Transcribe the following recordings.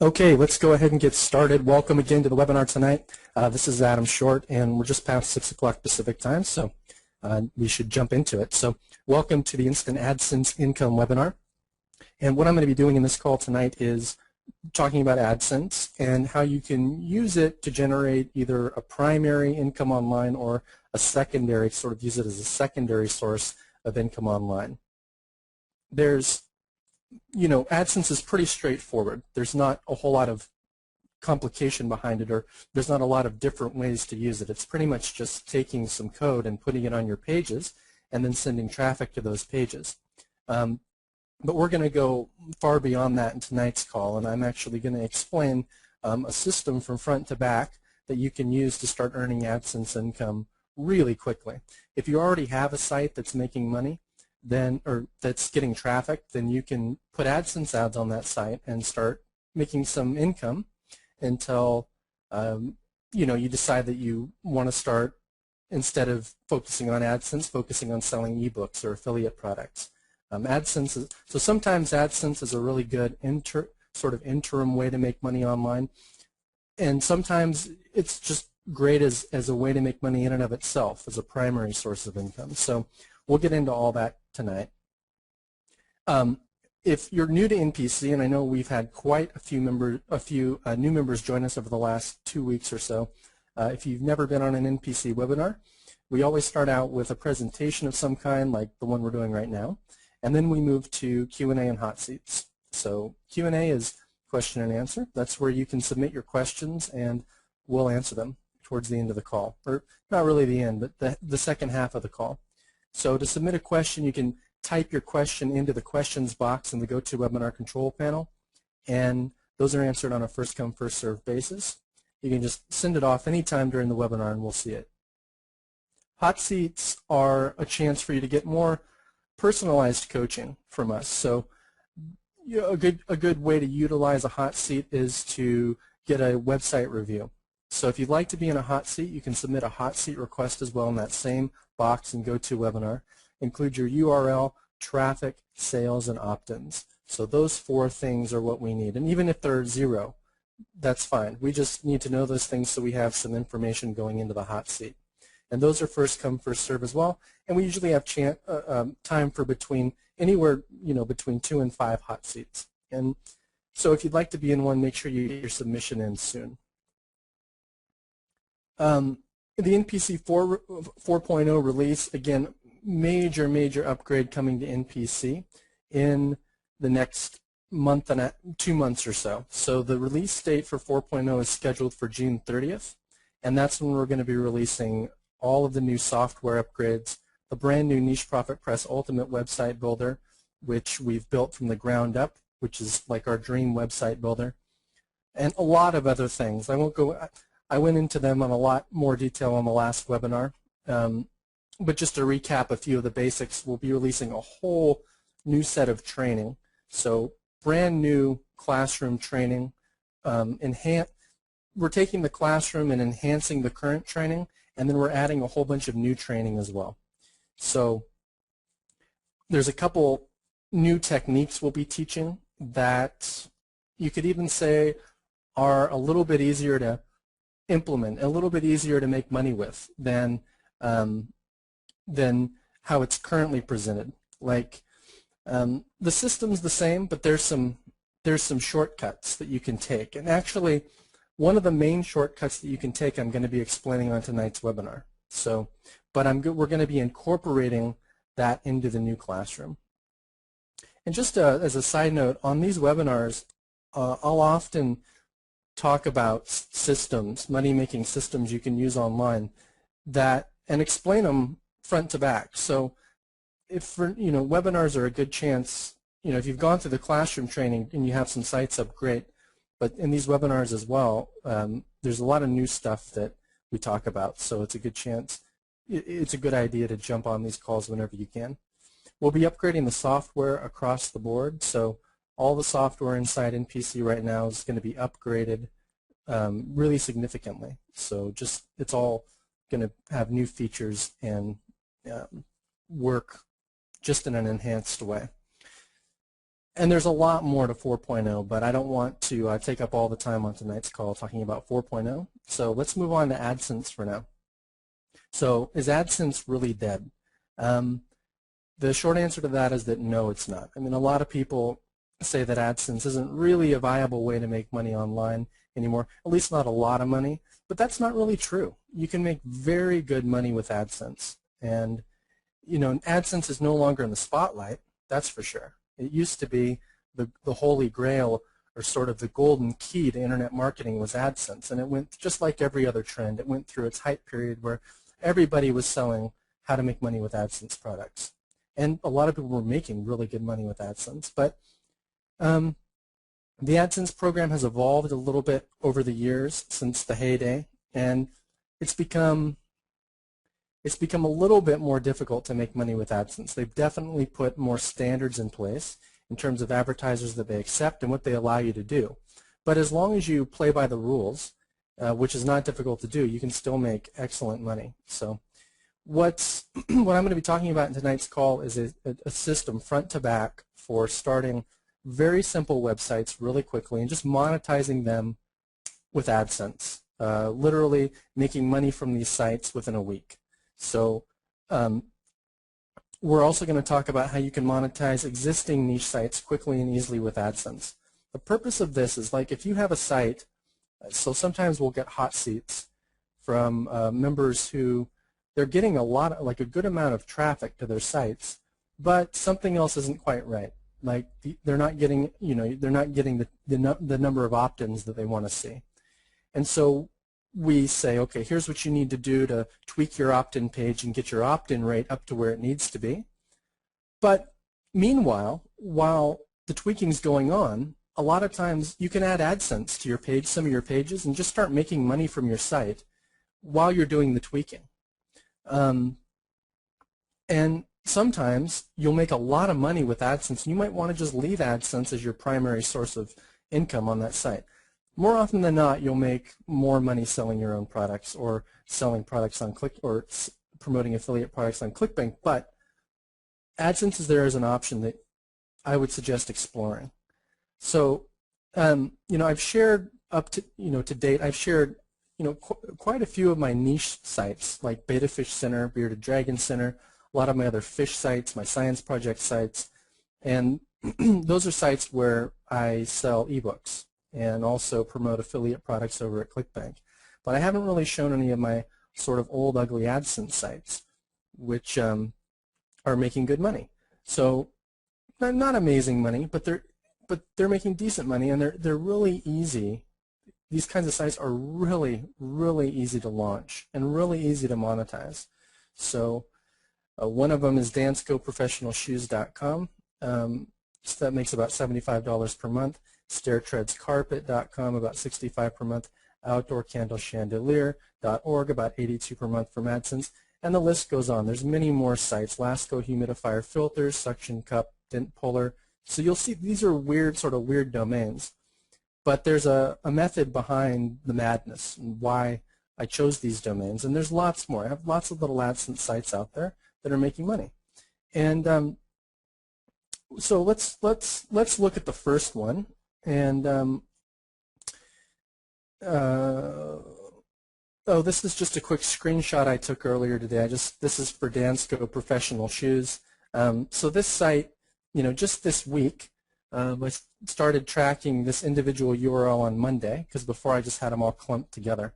Okay, let's go ahead and get started. Welcome again to the webinar tonight. This is Adam Short, and we're just past 6 o'clock Pacific time, so we should jump into it. So welcome to the Instant AdSense Income webinar. And what I'm going to be doing in this call tonight is talking about AdSense and how you can use it to generate either a primary income online or a secondary, sort of use it as a secondary source of income online. AdSense is pretty straightforward. There's not a whole lot of complication behind it, or there's not a lot of different ways to use it. It's pretty much just taking some code and putting it on your pages and then sending traffic to those pages. But we're going to go far beyond that in tonight's call, and I'm actually going to explain a system from front to back that you can use to start earning AdSense income really quickly. If you already have a site that's making money, or that's getting traffic, then you can put AdSense ads on that site and start making some income until you decide that you want to start, instead of focusing on AdSense, focusing on selling ebooks or affiliate products. Sometimes AdSense is a really good sort of interim way to make money online, and sometimes it's just great as a way to make money in and of itself as a primary source of income. So we'll get into all that tonight. If you're new to NPC, and I know we've had quite a few new members join us over the last 2 weeks or so, if you've never been on an NPC webinar, we always start out with a presentation of some kind, like the one we're doing right now, and then we move to Q&A and hot seats. So Q&A is question and answer. That's where you can submit your questions, and we'll answer them towards the end of the call, or not really the end, but the second half of the call. So to submit a question, you can type your question into the questions box in the GoToWebinar control panel, and those are answered on a first-come, first-served basis. You can just send it off anytime during the webinar, and we'll see it. Hot seats are a chance for you to get more personalized coaching from us. So a good way to utilize a hot seat is to get a website review. So if you'd like to be in a hot seat, you can submit a hot seat request as well in that same box and GoToWebinar. Include your URL, traffic, sales, and opt-ins. So those 4 things are what we need. And even if they're 0, that's fine. We just need to know those things so we have some information going into the hot seat. And those are first come, first serve as well. And we usually have time for anywhere between 2 and 5 hot seats. And so if you'd like to be in one, make sure you get your submission in soon. The NPC 4.0 release, again, major upgrade coming to NPC in the next month and 2 months or so. So the release date for 4.0 is scheduled for June 30th, and that's when we're going to be releasing all of the new software upgrades, the brand new Niche Profit Press Ultimate Website Builder, which we've built from the ground up, which is like our dream website builder, and a lot of other things. I went into them on a lot more detail on the last webinar, but just to recap a few of the basics, we'll be releasing a whole new set of training. So brand new classroom training. We're taking the classroom and enhancing the current training, and then we're adding a whole bunch of new training as well. So there's a couple new techniques we'll be teaching that you could even say are a little bit easier to implement, a little bit easier to make money with than how it's currently presented. Like the system's the same, but there's some shortcuts that you can take. And actually, one of the main shortcuts that you can take, I'm going to be explaining on tonight's webinar. So, but we're going to be incorporating that into the new classroom. And just as a side note, on these webinars, I'll often talk about systems, money-making systems you can use online, and explain them front to back. So, webinars are a good chance. If you've gone through the classroom training and you have some sites up, great. But in these webinars as well, there's a lot of new stuff that we talk about. So it's a good chance. It's a good idea to jump on these calls whenever you can. We'll be upgrading the software across the board. So all the software inside NPC right now is going to be upgraded really significantly. So it's all going to have new features and work just in an enhanced way. And there's a lot more to 4.0, but I don't want to take up all the time on tonight's call talking about 4.0. So let's move on to AdSense for now. So is AdSense really dead? The short answer to that is that no, it's not. I mean, a lot of people say that AdSense isn't really a viable way to make money online anymore, at least not a lot of money, but that's not really true. You can make very good money with AdSense. And, you know, AdSense is no longer in the spotlight, that's for sure. It used to be the holy grail, or sort of the golden key to internet marketing, was AdSense. And it went just like every other trend. It went through its hype period where everybody was selling how to make money with AdSense products. And a lot of people were making really good money with AdSense. But the AdSense program has evolved a little bit over the years since the heyday, and it's become a little bit more difficult to make money with AdSense. They've definitely put more standards in place in terms of advertisers that they accept and what they allow you to do. But as long as you play by the rules, which is not difficult to do, you can still make excellent money. So what I'm going to be talking about in tonight's call is a system front to back for starting very simple websites really quickly and just monetizing them with AdSense, literally making money from these sites within a week. So we're also going to talk about how you can monetize existing niche sites quickly and easily with AdSense. The purpose of this is, like, if you have a site, so sometimes we'll get hot seats from members who they're getting a good amount of traffic to their sites, but something else isn't quite right. Like they're not getting, they're not getting the number of opt-ins that they want to see. And so we say, okay, here's what you need to do to tweak your opt-in page and get your opt-in rate up to where it needs to be. But meanwhile, while the tweaking's going on, a lot of times you can add AdSense to your page, some of your pages, and just start making money from your site while you're doing the tweaking. And sometimes you'll make a lot of money with AdSense, and you might want to just leave AdSense as your primary source of income on that site. More often than not, you'll make more money selling your own products or selling products on or promoting affiliate products on ClickBank, but AdSense is there as an option that I would suggest exploring. So, I've shared up to, to date, I've shared, quite a few of my niche sites like Beta Fish Center, Bearded Dragon Center, a lot of my other fish sites, my science project sites, and those are sites where I sell ebooks and also promote affiliate products over at ClickBank. But I haven't really shown any of my sort of old ugly AdSense sites, which are making good money. So not amazing money, but they're making decent money, and they're really easy. These kinds of sites are really, really easy to launch and really easy to monetize. So one of them is danscoprofessionalshoes.com. So that makes about $75 per month. StairTreadsCarpet.com, about $65 per month. OutdoorCandleChandelier.org, about $82 per month from AdSense. And the list goes on. There's many more sites. Lasco Humidifier Filters, Suction Cup, Dent Puller. So you'll see these are sort of weird domains. But there's a method behind the madness and why I chose these domains. And there's lots more. I have lots of little AdSense sites out there that are making money. And so let's look at the first one. And this is just a quick screenshot I took earlier today. This is for Dansco Professional Shoes. So this site, just this week, I started tracking this individual URL on Monday, because before I just had them all clumped together.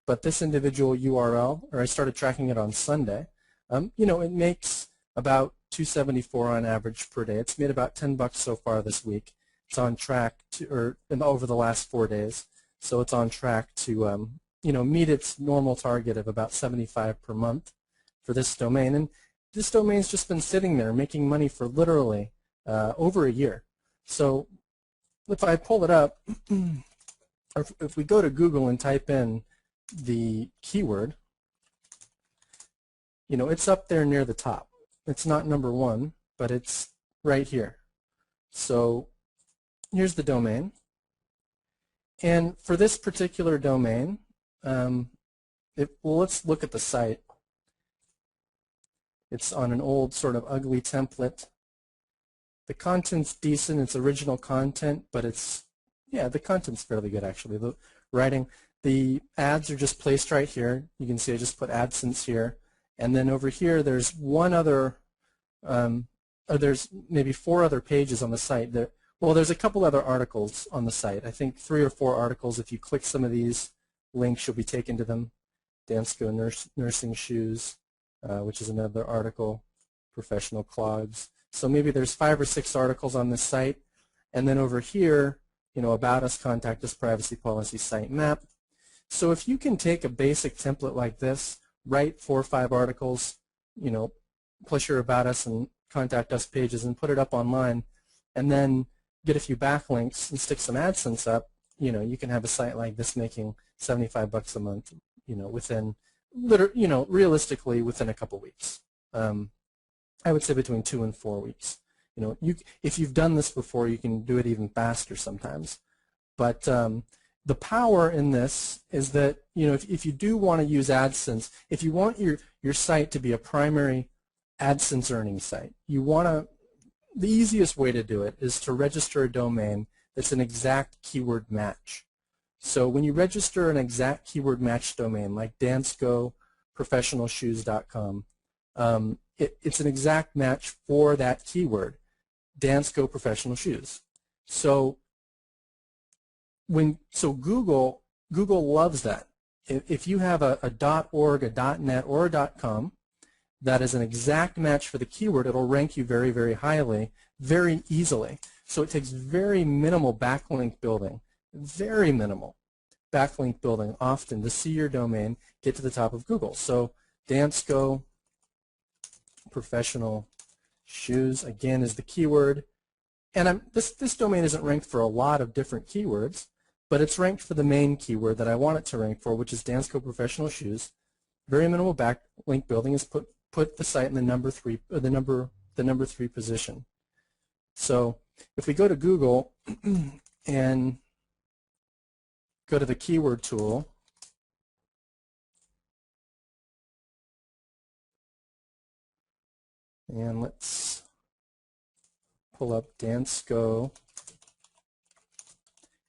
But this individual URL, or I started tracking it on Sunday. It makes about $2.74 on average per day. It's made about $10 so far this week. It's on track to, over the last 4 days. So it's on track to, meet its normal target of about $75 per month for this domain. And this domain's just been sitting there making money for literally over a year. So if I pull it up, or if we go to Google and type in the keyword, it's up there near the top. It's not number one, but it's right here. So here's the domain. And for this particular domain, let's look at the site. It's on an old sort of ugly template. The content's decent. It's original content, but it's, yeah, the content's fairly good actually. The writing, the ads are just placed right here. You can see I just put AdSense here, and then over here there's one other, or there's maybe 4 other pages on the site. Well, there's a couple other articles on the site. I think 3 or 4 articles. If you click some of these links, you'll be taken to them. Dansko nursing shoes, which is another article. Professional clogs. So maybe there's 5 or 6 articles on this site, and then over here, you know, about us, contact us, privacy policy, site map. So if you can take a basic template like this, write 4 or 5 articles, you know, plus your about us and contact us pages, and put it up online, and then get a few backlinks and stick some AdSense up, you know, you can have a site like this making $75 a month, you know, within, you know, realistically within a couple weeks. I would say between 2 and 4 weeks. You know, if you've done this before, you can do it even faster sometimes. But the power in this is that, you know, if you do want to use AdSense, if you want your site to be a primary AdSense earning site, the easiest way to do it is to register a domain that's an exact keyword match. So when you register an exact keyword match domain like danskoprofessionalshoes.com, it's an exact match for that keyword, Dansko Professional Shoes. So Google loves that. If you have a .org, a .net, or a .com that is an exact match for the keyword, it'll rank you very, very highly, very easily. So it takes very minimal backlink building, very minimal backlink building often to see your domain get to the top of Google. So Dansko Professional Shoes, again, is the keyword. And this domain isn't ranked for a lot of different keywords, but it's ranked for the main keyword that I want it to rank for, which is Dansko Professional Shoes. Very minimal backlink building is put the site in the number 3 position. So if we go to Google and go to the keyword tool, and let's pull up Dansko.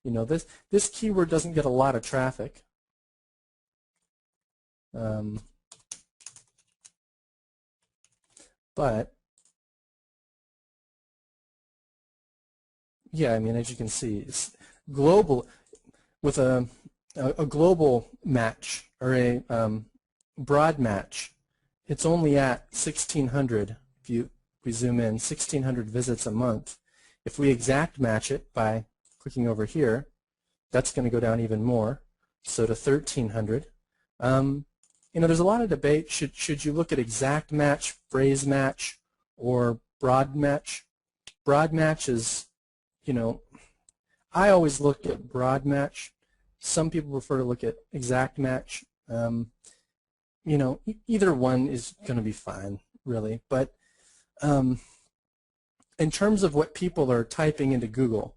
You know, this keyword doesn't get a lot of traffic. But yeah, I mean, as you can see, it's global with a global match or a broad match. It's only at 1,600. If we zoom in, 1,600 visits a month. If we exact match it by clicking over here, that's going to go down even more, so to 1,300. You know, there's a lot of debate. Should you look at exact match, phrase match, or broad match? Broad match is, you know, I always look at broad match. Some people prefer to look at exact match. You know, either one is going to be fine, really. But in terms of what people are typing into Google,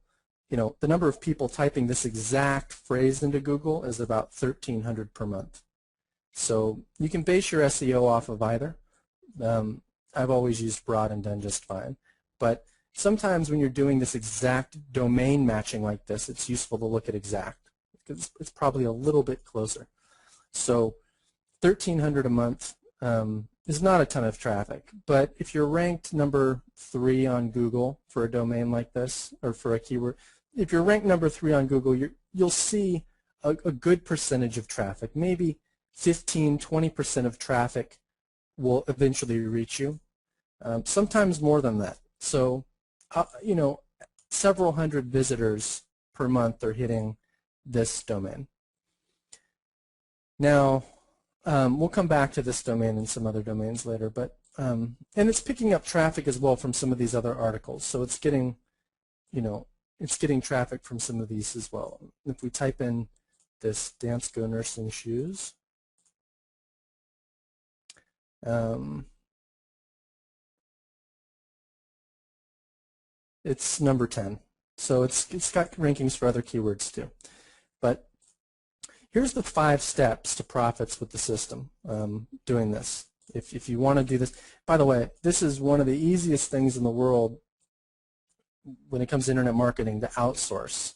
you know, the number of people typing this exact phrase into Google is about 1,300 per month. So you can base your SEO off of either. I've always used broad and done just fine. But sometimes when you're doing this exact domain matching like this, it's useful to look at exact, because it's probably a little bit closer. So 1,300 a month is not a ton of traffic, but if you're ranked number 3 on Google for a domain like this, or for a keyword, if you're ranked number 3 on Google, you'll see a good percentage of traffic. Maybe 15–20% of traffic will eventually reach you, sometimes more than that. So, you know, several hundred visitors per month are hitting this domain. Now, we'll come back to this domain and some other domains later, but and it's picking up traffic as well from some of these other articles. So it's getting, you know, it's getting traffic from some of these as well. If we type in this Dansko nursing shoes, it's number 10. So it's got rankings for other keywords too. But here's the 5 steps to profits with the system doing this. If you want to do this, by the way, this is one of the easiest things in the world when it comes to internet marketing to outsource.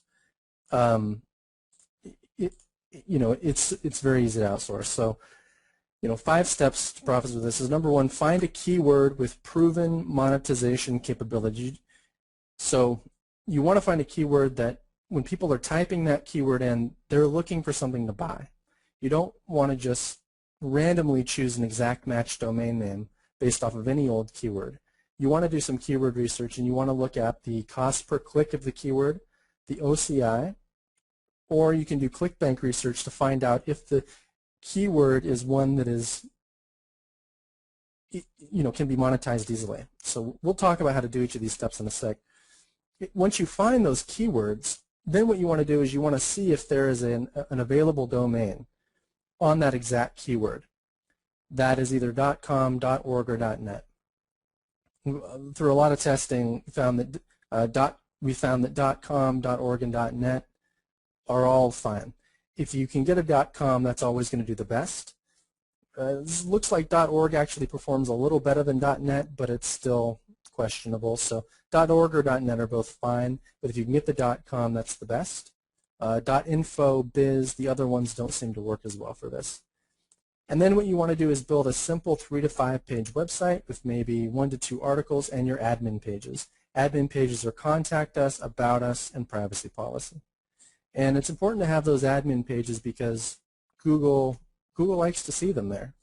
It's very easy to outsource. So, 5 steps to profits with this is, number 1, find a keyword with proven monetization capability. So you want to find a keyword that when people are typing that keyword in, they're looking for something to buy. You don't want to just randomly choose an exact match domain name based off of any old keyword. You want to do some keyword research, and you want to look at the cost per click of the keyword, the OCI, or you can do ClickBank research to find out if the keyword is one that is, can be monetized easily. So we'll talk about how to do each of these steps in a sec. Once you find those keywords, then what you want to do is you want to see if there is an available domain on that exact keyword that is either .com, .org, or .net. Through a lot of testing, we found that .com, .org, and .net are all fine. If you can get a .com, that's always going to do the best. This looks like .org actually performs a little better than .net, but it's still questionable. So .org or .net are both fine, but if you can get the .com, that's the best. .info, biz, the other ones don't seem to work as well for this. And then what you want to do is build a simple 3 to 5 page website with maybe 1 to 2 articles and your admin pages. Admin pages are contact us, about us, and privacy policy. And it's important to have those admin pages because Google likes to see them there.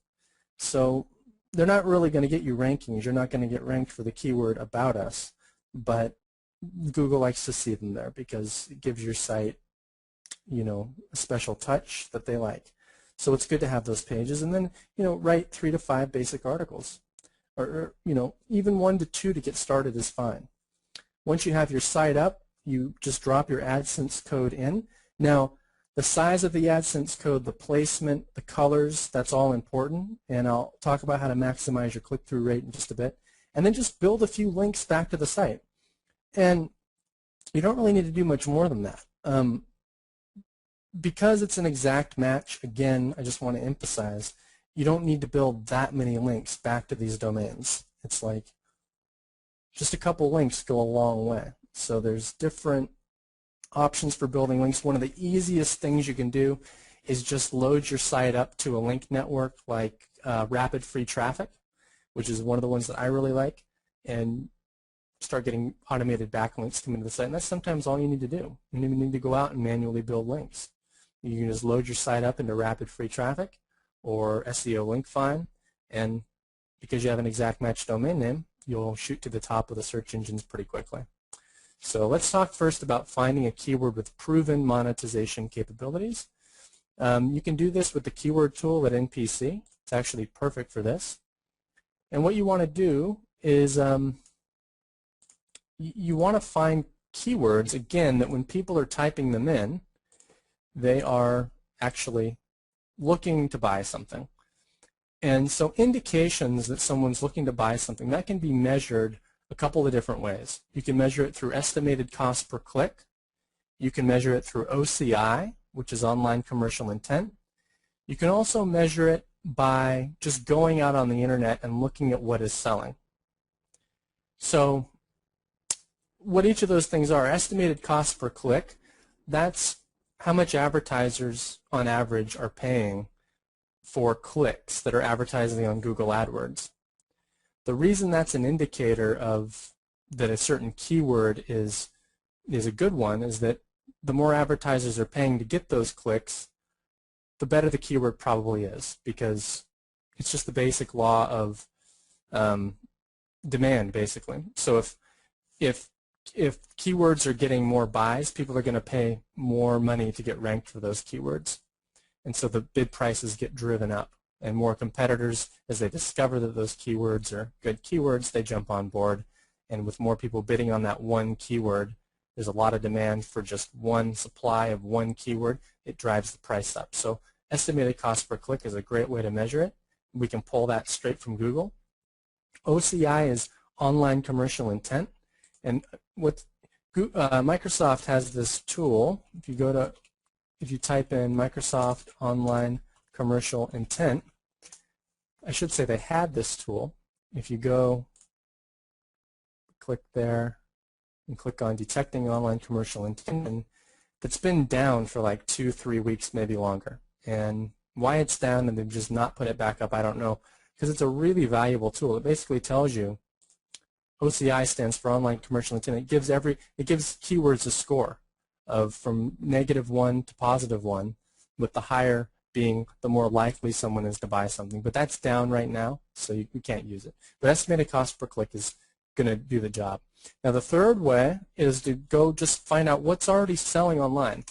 So they're not really going to get you rankings. You're not going to get ranked for the keyword about us, but Google likes to see them there because it gives your site, a special touch that they like. So it's good to have those pages, and then write 3 to 5 basic articles, or even 1 to 2 to get started is fine. Once you have your site up, you just drop your AdSense code in. Now, the size of the AdSense code, the placement, the colors, that's all important, and I'll talk about how to maximize your click-through rate in just a bit. And then just build a few links back to the site. And you don't really need to do much more than that. Because it's an exact match, again, I just want to emphasize, you don't need to build that many links back to these domains. It's like just a couple links go a long way. So there's different options for building links. One of the easiest things you can do is just load your site up to a link network like Rapid Free Traffic, which is one of the ones that I really like, and start getting automated backlinks coming to the site. And that's sometimes all you need to do. You don't even need to go out and manually build links. You can just load your site up into Rapid Free Traffic or SEO Linkfind, and because you have an exact match domain name, you'll shoot to the top of the search engines pretty quickly. So let's talk first about finding a keyword with proven monetization capabilities. You can do this with the keyword tool at NPC. It's actually perfect for this. And what you want to do is you want to find keywords, again, that when people are typing them in, they are actually looking to buy something. And so indications that someone's looking to buy something, that can be measured a couple of different ways. You can measure it through estimated cost per click. You can measure it through OCI, which is online commercial intent. You can also measure it by just going out on the internet and looking at what is selling. So what each of those things are, estimated cost per click, that's how much advertisers on average are paying for clicks that are advertising on Google AdWords. The reason that's an indicator of that a certain keyword is a good one is that the more advertisers are paying to get those clicks, the better the keyword probably is, because it's just the basic law of demand, basically. So if keywords are getting more buys, people are going to pay more money to get ranked for those keywords. And so the bid prices get driven up. And more competitors, as they discover that those keywords are good keywords, they jump on board. And with more people bidding on that one keyword, there's a lot of demand for just one supply of one keyword. It drives the price up. So estimated cost per click is a great way to measure it. We can pull that straight from Google. OCI is online commercial intent. And what Microsoft has this tool. If you type in Microsoft Online Commercial Intent, I should say they had this tool. If you go click there and click on detecting online commercial intent. That's been down for like 2-3 weeks, maybe longer. And why it's down and they've just not put it back up, I don't know, because it's a really valuable tool. It basically tells you, OCI stands for online commercial intent. It gives keywords a score of from -1 to +1, with the higher being the more likely someone is to buy something. But that's down right now, so you can't use it. But estimated cost per click is going to do the job. Now the third way is to go just find out what's already selling online.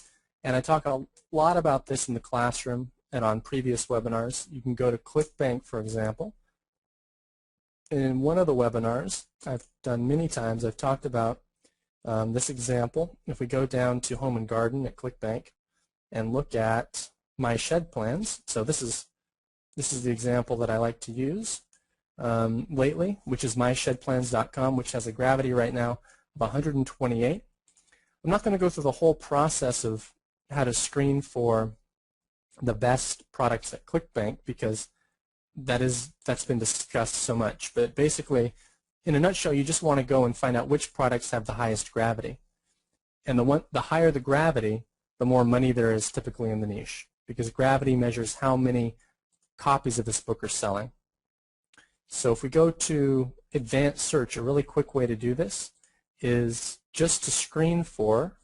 And I talk a lot about this in the classroom and on previous webinars. You can go to ClickBank, for example. In one of the webinars I've done many times, I've talked about this example. If we go down to Home and Garden at ClickBank and look at my shed plans, so this is the example that I like to use lately, which is myshedplans.com, which has a gravity right now of 128. I'm not going to go through the whole process of how to screen for the best products at ClickBank because that's been discussed so much. But basically, in a nutshell, you just want to go and find out which products have the highest gravity. And the higher the gravity, the more money there is typically in the niche, because gravity measures how many copies of this book are selling. So if we go to advanced search, a really quick way to do this is just to screen for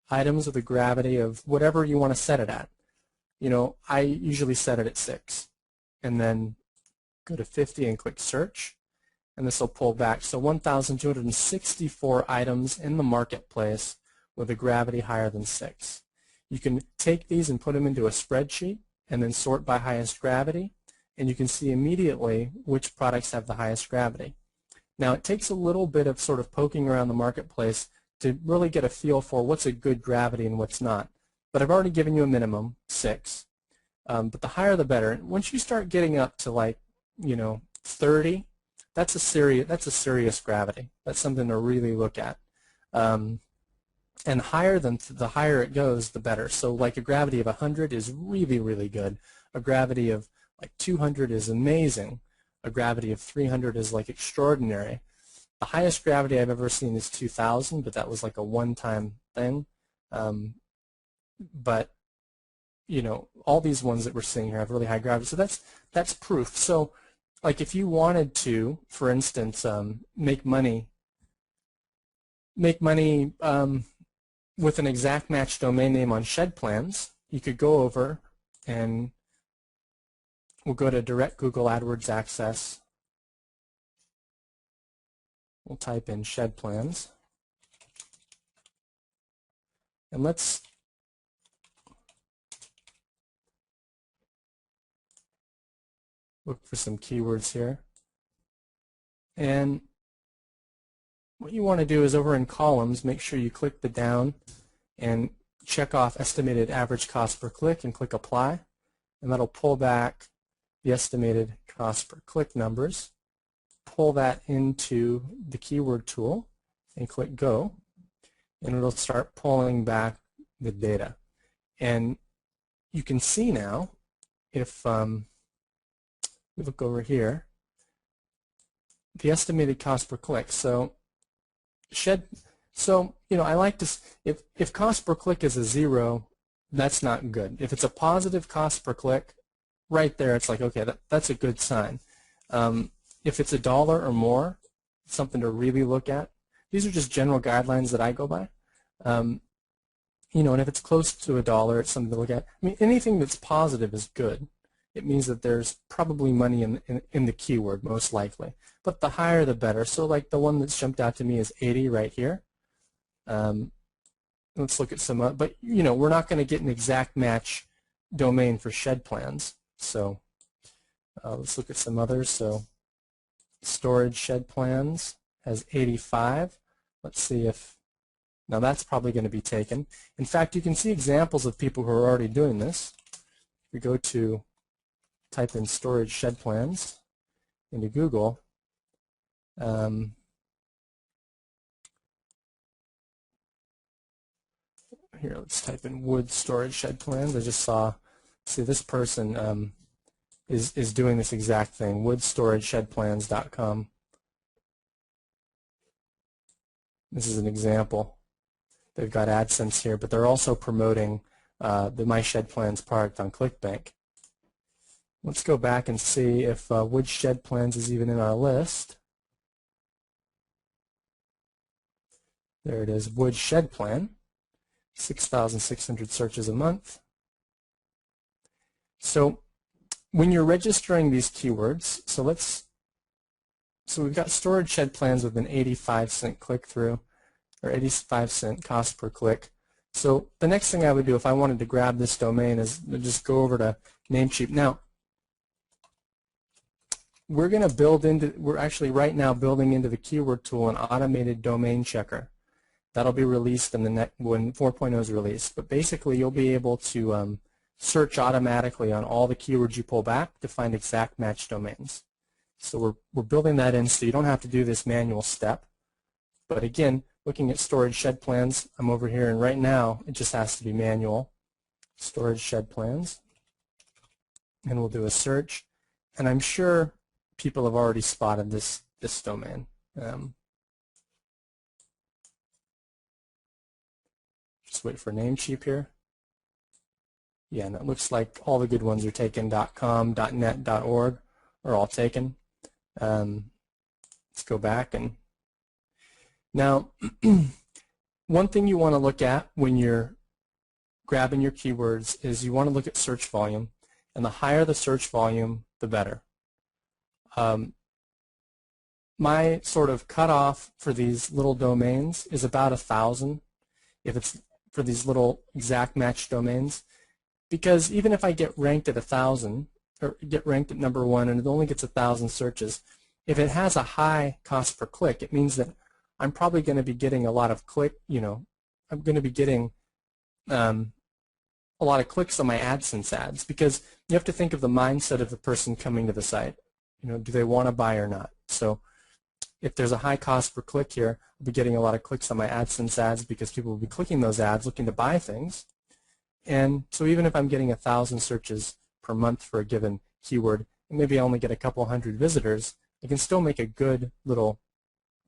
items with a gravity of whatever you want to set it at. You know, I usually set it at 6, and then go to 50 and click search, and this will pull back. So 1,264 items in the marketplace with a gravity higher than 6. You can take these and put them into a spreadsheet and then sort by highest gravity, and you can see immediately which products have the highest gravity. Now it takes a little bit of sort of poking around the marketplace to really get a feel for what's a good gravity and what's not. But I've already given you a minimum, 6. But the higher the better. Once you start getting up to like, 30, that's a serious gravity. That's something to really look at. And the higher it goes, the better. So like a gravity of 100 is really, really good. A gravity of like 200 is amazing. A gravity of 300 is like extraordinary. The highest gravity I've ever seen is 2,000, but that was like a one-time thing. But all these ones that we're seeing here have really high gravity. So that's proof. So like if you wanted to, for instance, make money with an exact match domain name on shed plans, you could go over and we'll go to direct Google AdWords access. We'll type in shed plans. And let's look for some keywords here. And what you want to do is over in columns, make sure you click the down and check off estimated average cost per click and click apply. And that'll pull back the estimated cost per click numbers. Pull that into the keyword tool and click go. And it'll start pulling back the data. And you can see now if we look over here, the estimated cost per click. So I like to, if cost per click is a 0, that's not good. If it's a positive cost per click, right there it's like, okay, that's a good sign. If it's $1 or more, something to really look at. These are just general guidelines that I go by. And if it's close to $1, it's something to look at. I mean, anything that's positive is good. It means that there's probably money in the keyword, most likely. But the higher the better. So like the one that's jumped out to me is 80 right here. Let's look at some, but we're not going to get an exact match domain for shed plans. So let's look at some others. So storage shed plans has 85. Let's see if, now that's probably going to be taken. In fact, you can see examples of people who are already doing this. We go to type in storage shed plans into Google. Here, let's type in wood storage shed plans. I just saw, see this person is doing this exact thing, woodstorageshedplans.com. This is an example. They've got AdSense here, but they're also promoting the My Shed Plans product on ClickBank. Let's go back and see if Wood Shed Plans is even in our list. There it is, Wood Shed Plan, 6,600 searches a month. So when you're registering these keywords, so we've got storage shed plans with an 85-cent click-through, or 85-cent cost per click. So the next thing I would do if I wanted to grab this domain is to just go over to Namecheap. Now, we're actually right now building into the keyword tool an automated domain checker. That'll be released in when 4.0 is released. But basically, you'll be able to search automatically on all the keywords you pull back to find exact match domains. So we're building that in so you don't have to do this manual step. But again, looking at storage shed plans, I'm over here, and right now it just has to be manual. Storage shed plans. And we'll do a search. And I'm sure people have already spotted this domain. Just wait for Namecheap here. Yeah, and it looks like all the good ones are taken. .com, .net, .org are all taken. Let's go back, and now one thing you want to look at when you're grabbing your keywords is you want to look at search volume, and the higher the search volume, the better. My sort of cutoff for these little domains is about 1,000 if it's for these little exact match domains, because even if I get ranked at 1,000 or get ranked at #1 and it only gets 1,000 searches, if it has a high cost per click, it means that I'm probably going to be getting a lot of I'm going to be getting a lot of clicks on my AdSense ads, because you have to think of the mindset of the person coming to the site. Do they want to buy or not? So if there's a high cost per click here, I'll be getting a lot of clicks on my AdSense ads because people will be clicking those ads looking to buy things. And so even if I'm getting 1,000 searches per month for a given keyword, and maybe I only get a couple hundred visitors, I can still make a good little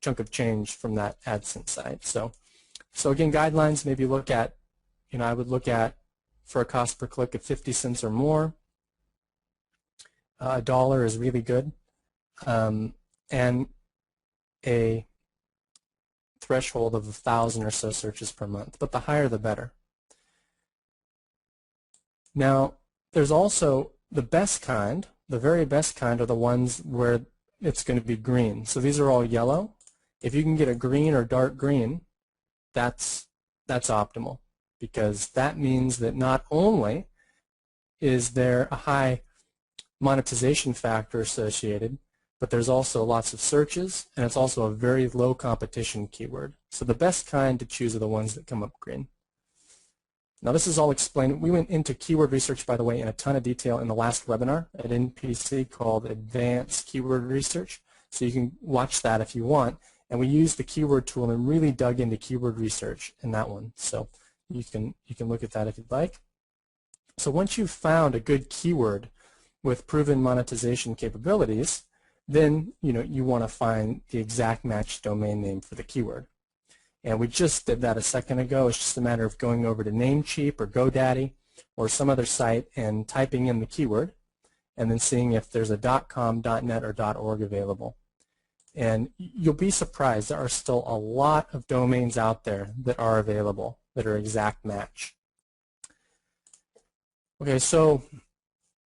chunk of change from that AdSense site. So again, guidelines, maybe look at, I would look at for a cost per click of 50 cents or more. $1 is really good, and a threshold of 1,000 or so searches per month, but the higher the better. Now, there's also the best kind. The very best kind are the ones where it's going to be green. So these are all yellow. If you can get a green or dark green, that's optimal, because that means that not only is there a high monetization factor associated, but there's also lots of searches, and it's also a very low competition keyword. So the best kind to choose are the ones that come up green. Now this is all explained. We went into keyword research, by the way, in a ton of detail in the last webinar at NPC called Advanced Keyword Research. So you can watch that if you want. And we used the keyword tool and really dug into keyword research in that one. So you can look at that if you'd like. So once you've found a good keyword with proven monetization capabilities, then you want to find the exact match domain name for the keyword. And we just did that a second ago. It's just a matter of going over to Namecheap or GoDaddy or some other site and typing in the keyword and then seeing if there's a .com, .net, or .org available. And you'll be surprised, there are still a lot of domains out there that are available that are exact match. Okay, so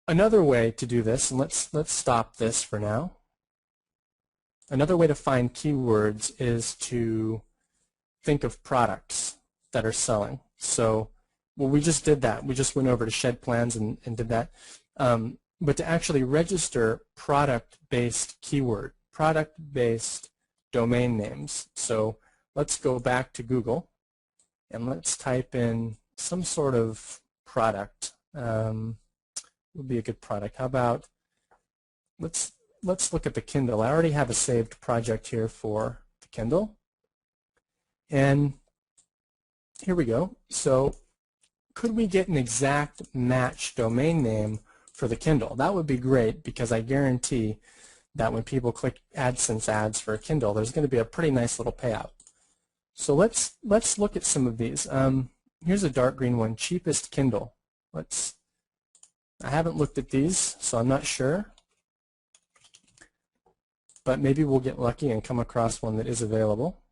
another way to do this, and let's stop this for now. Another way to find keywords is to think of products that are selling. So, well, we just did that. We just went over to Shed Plans and did that. But to actually register product-based keyword, product-based domain names. So let's go back to Google and let's type in some sort of product. Would be a good product. How about let's look at the Kindle. I already have a saved project here for the Kindle. And here we go. So could we get an exact match domain name for the Kindle? That would be great, because I guarantee that when people click AdSense ads for a Kindle, there's going to be a pretty nice little payout. So let's look at some of these. Here's a dark green one, cheapest Kindle. I haven't looked at these, so I'm not sure. But maybe we'll get lucky and come across one that is available.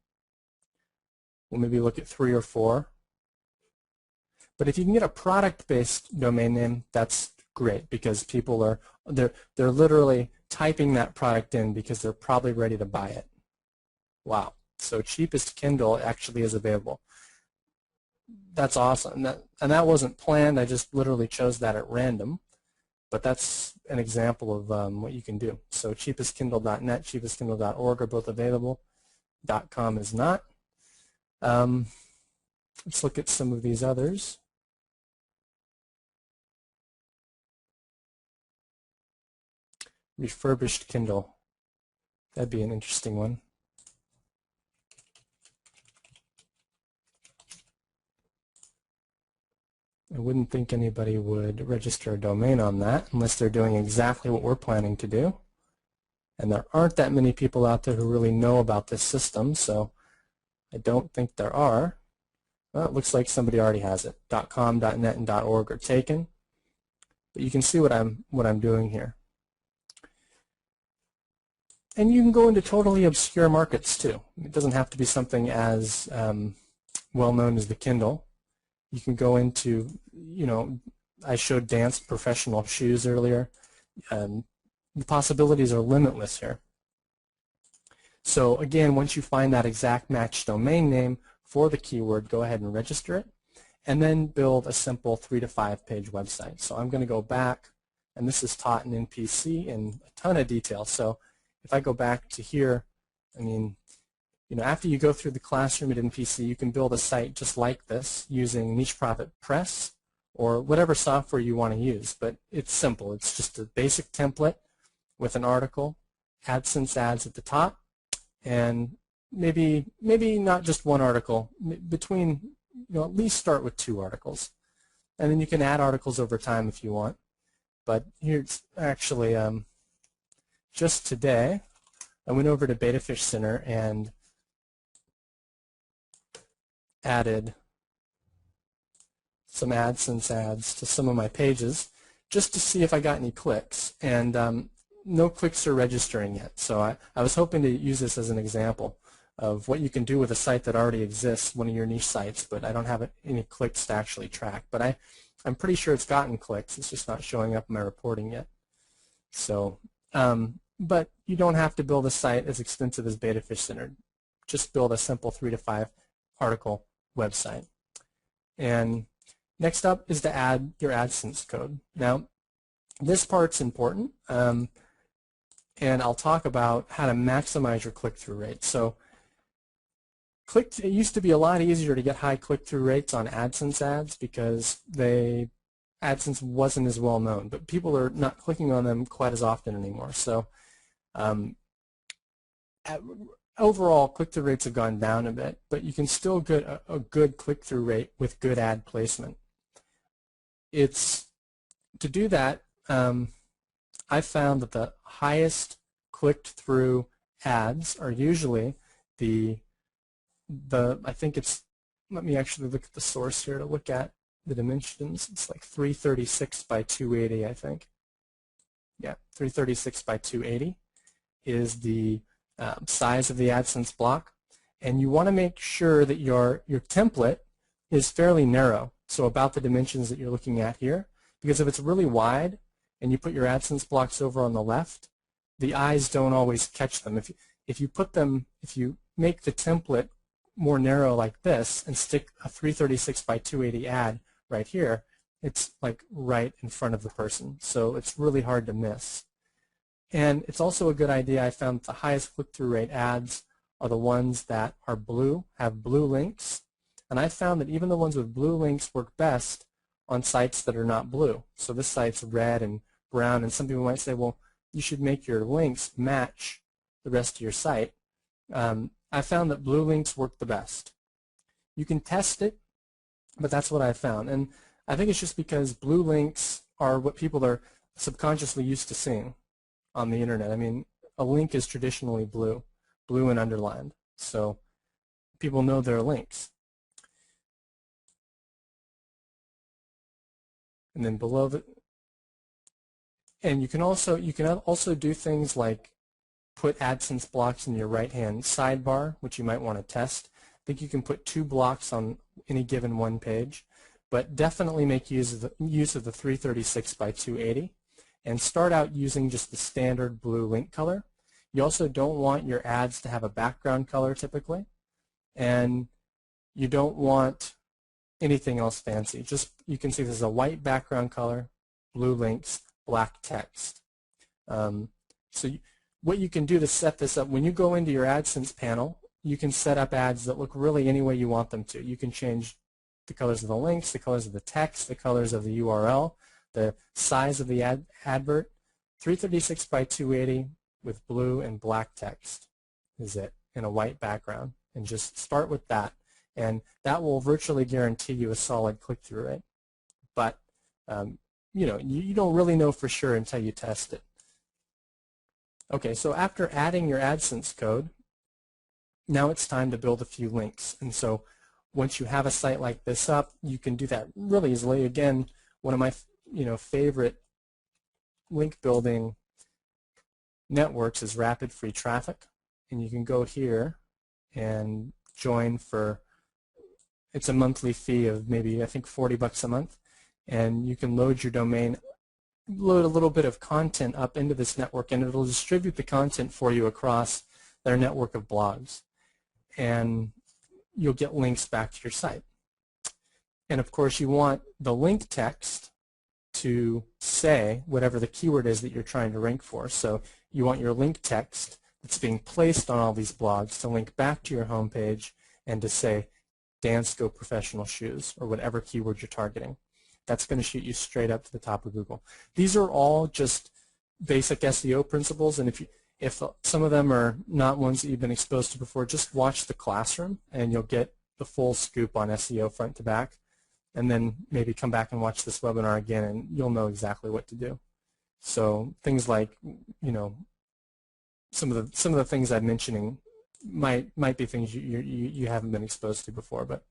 We'll maybe look at 3 or 4. But if you can get a product-based domain name, that's great, because people are they're literally typing that product in because they're probably ready to buy it. Wow. So cheapest Kindle actually is available. That's awesome. And that wasn't planned. I just literally chose that at random. But that's an example of what you can do. So cheapestkindle.net, cheapestkindle.org are both available. .com is not. Let's look at some of these others. Refurbished Kindle. That'd be an interesting one. I wouldn't think anybody would register a domain on that unless they're doing exactly what we're planning to do. And there aren't that many people out there who really know about this system, so I don't think there are. Well, it looks like somebody already has it. .com, .net, and .org are taken. But you can see what I'm doing here. And you can go into totally obscure markets too. It doesn't have to be something as well known as the Kindle. You can go into, I showed dance professional shoes earlier. The possibilities are limitless here. So again, once you find that exact match domain name for the keyword, go ahead and register it, and then build a simple 3 to 5 page website. So I'm going to go back, and this is taught in NPC in a ton of detail. So if I go back to here, after you go through the classroom at NPC, you can build a site just like this using Niche Profit Press or whatever software you want to use. But it's simple. It's just a basic template with an article, AdSense ads at the top, and maybe not just one article. Between, at least start with 2 articles. And then you can add articles over time if you want. But here's actually, just today, I went over to Beta Fish Center and added some AdSense ads to some of my pages just to see if I got any clicks, and no clicks are registering yet. So I was hoping to use this as an example of what you can do with a site that already exists, one of your niche sites, but I don't have any clicks to actually track. But I'm pretty sure it's gotten clicks. It's just not showing up in my reporting yet. So, but you don't have to build a site as extensive as Beta Fish Center. Just build a simple 3 to 5 article website. And next up is to add your AdSense code. Now, this part's important, and I'll talk about how to maximize your click-through rate. So it used to be a lot easier to get high click-through rates on AdSense ads because AdSense wasn't as well known, but people are not clicking on them quite as often anymore. So overall, click-through rates have gone down a bit, but you can still get a good click-through rate with good ad placement. To do that, I found that the highest clicked-through ads are usually I think it's, let me actually look at the source here to look at the dimensions. It's like 336 by 280, I think. Yeah, 336 by 280 is the size of the AdSense block, and you want to make sure that your template is fairly narrow, so about the dimensions that you're looking at here, because if it's really wide and you put your AdSense blocks over on the left, the eyes don't always catch them. If you make the template more narrow like this and stick a 336 by 280 ad right here, it's like right in front of the person, so it's really hard to miss. And it's also a good idea, I found the highest click-through rate ads are the ones that are blue, have blue links, and I found that even the ones with blue links work best on sites that are not blue. So this site's red and brown, and some people might say, well, you should make your links match the rest of your site. I found that blue links work the best. You can test it, but that's what I found. And I think it's just because blue links are what people are subconsciously used to seeing on the internet. I mean, a link is traditionally blue and underlined. So people know their links. And then below the, and you can also do things like put AdSense blocks in your right-hand sidebar, which you might want to test. I think you can put 2 blocks on any given one page, but definitely make use of the 336 by 280, and start out using just the standard blue link color. You also don't want your ads to have a background color typically, and you don't want anything else fancy. Just, you can see there's a white background color, blue links, black text. What you can do to set this up, when you go into your AdSense panel, you can set up ads that look really any way you want them to. You can change the colors of the links, the colors of the text, the colors of the URL, the size of the advert. 336 by 280 with blue and black text is it, in a white background. And just start with that. And that will virtually guarantee you a solid click-through rate. But you don't really know for sure until you test it. Okay, so after adding your AdSense code, now it's time to build a few links. And so once you have a site like this up, you can do that really easily. Again, one of my favorite link building networks is Rapid Free Traffic. And you can go here and join for, it's a monthly fee of maybe, I think, $40 a month. And you can load your domain, load a little bit of content up into this network, and it'll distribute the content for you across their network of blogs. And you'll get links back to your site. And of course, you want the link text to say whatever the keyword is that you're trying to rank for. So you want your link text that's being placed on all these blogs to link back to your homepage and to say Dansko professional shoes, or whatever keyword you're targeting. That's going to shoot you straight up to the top of Google. These are all just basic SEO principles, and if some of them are not ones that you've been exposed to before, just watch the classroom and you'll get the full scoop on SEO front to back. And then maybe come back and watch this webinar again, and you'll know exactly what to do. So things like, some of the things I'm mentioning might be things you haven't been exposed to before, but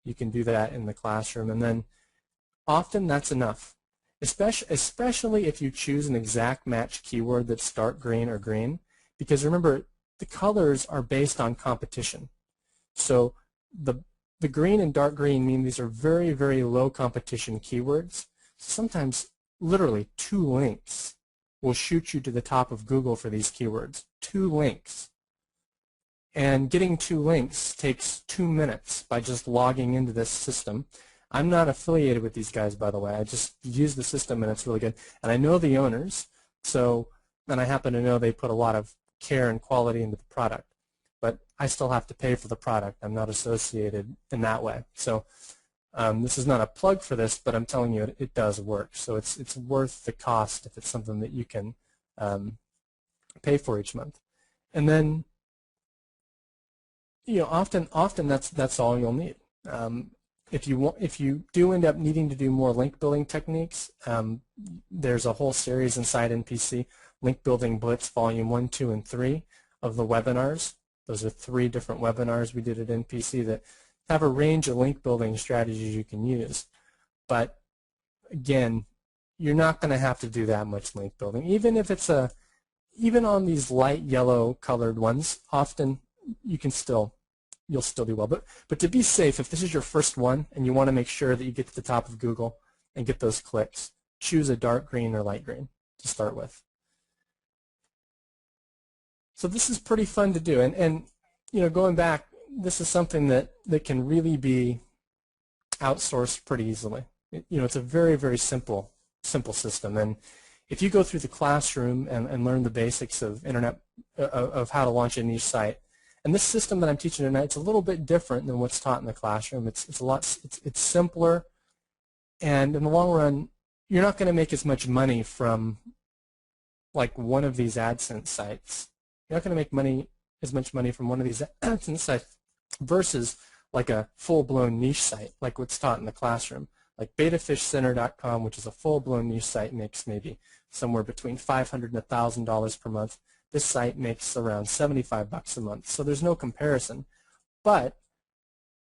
you can do that in the classroom. And then often that's enough, especially if you choose an exact match keyword that's dark green or green, because remember, the colors are based on competition. So the green and dark green mean these are very, very low competition keywords. Sometimes literally 2 links will shoot you to the top of Google for these keywords. 2 links. And getting 2 links takes 2 minutes by just logging into this system. I'm not affiliated with these guys, by the way. I just use the system, and it's really good. And I know the owners, and I happen to know they put a lot of care and quality into the product. But I still have to pay for the product. I'm not associated in that way. So this is not a plug for this, but I'm telling you it does work. So it's worth the cost if it's something that you can pay for each month. And then often that's all you'll need. If you do end up needing to do more link building techniques, there's a whole series inside NPC, Link Building Blitz Volume 1, 2, and 3 of the webinars. Those are 3 different webinars we did at NPC that have a range of link building strategies you can use. But again, you're not going to have to do that much link building. Even if it's even on these light yellow colored ones, often you'll still do well. But to be safe, if this is your first one and you want to make sure that you get to the top of Google and get those clicks, choose a dark green or light green to start with. So this is pretty fun to do, and going back, this is something that can really be outsourced pretty easily. It's a very, very simple system, and if you go through the classroom and learn the basics of of how to launch a niche site, and this system that I'm teaching tonight, it's a little bit different than what's taught in the classroom. It's simpler, and in the long run, you're not going to make as much money from like one of these AdSense sites. You're not going to make as much money from one of these AdSense sites versus like a full-blown niche site, like what's taught in the classroom. Like betafishcenter.com, which is a full-blown niche site, makes maybe somewhere between $500 and $1,000 per month. This site makes around $75 a month, so there's no comparison. But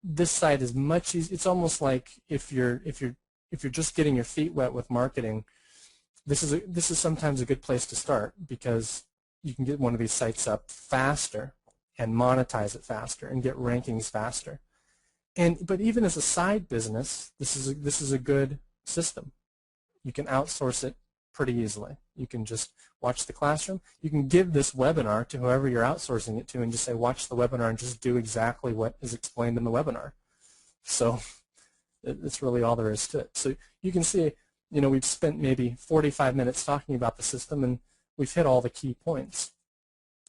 this site is much easier. It's almost like if you're just getting your feet wet with marketing, this is sometimes a good place to start, because you can get one of these sites up faster and monetize it faster and get rankings faster. But even as a side business, this is a good system. You can outsource it pretty easily. You can just watch the classroom. You can give this webinar to whoever you're outsourcing it to and just say, watch the webinar and just do exactly what is explained in the webinar. So it's really all there is to it. So you can see, we've spent maybe 45 minutes talking about the system, and we've hit all the key points.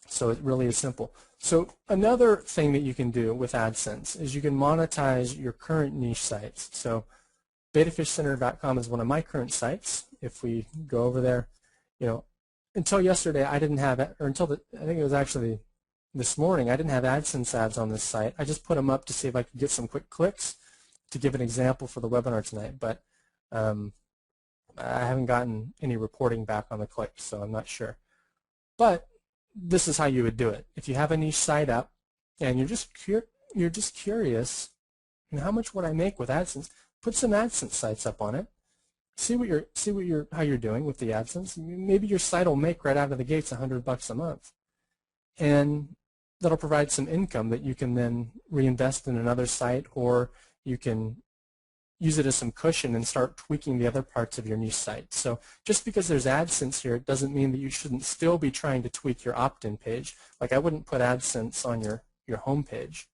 So it really is simple. So another thing that you can do with AdSense is you can monetize your current niche sites. So BetaFishCenter.com is one of my current sites. If we go over there, until yesterday I didn't have, or until I think it was actually this morning, I didn't have AdSense ads on this site. I just put them up to see if I could get some quick clicks to give an example for the webinar tonight. But I haven't gotten any reporting back on the clicks, so I'm not sure. But this is how you would do it. If you have a niche site up and you're just curious, how much would I make with AdSense? Put some AdSense sites up on it. See how you're doing with the AdSense. Maybe your site will make right out of the gates $100 a month, and that'll provide some income that you can then reinvest in another site, or you can use it as some cushion and start tweaking the other parts of your niche site. So just because there's AdSense here, it doesn't mean that you shouldn't still be trying to tweak your opt-in page. Like, I wouldn't put AdSense on your home page,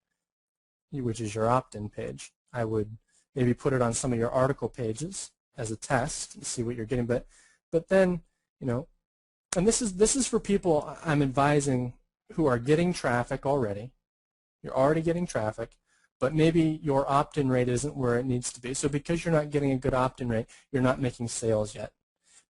which is your opt-in page. I would maybe put it on some of your article pages as a test and see what you're getting. But then, and this is for people I'm advising who are getting traffic already. You're already getting traffic, but maybe your opt-in rate isn't where it needs to be. So because you're not getting a good opt-in rate, you're not making sales yet.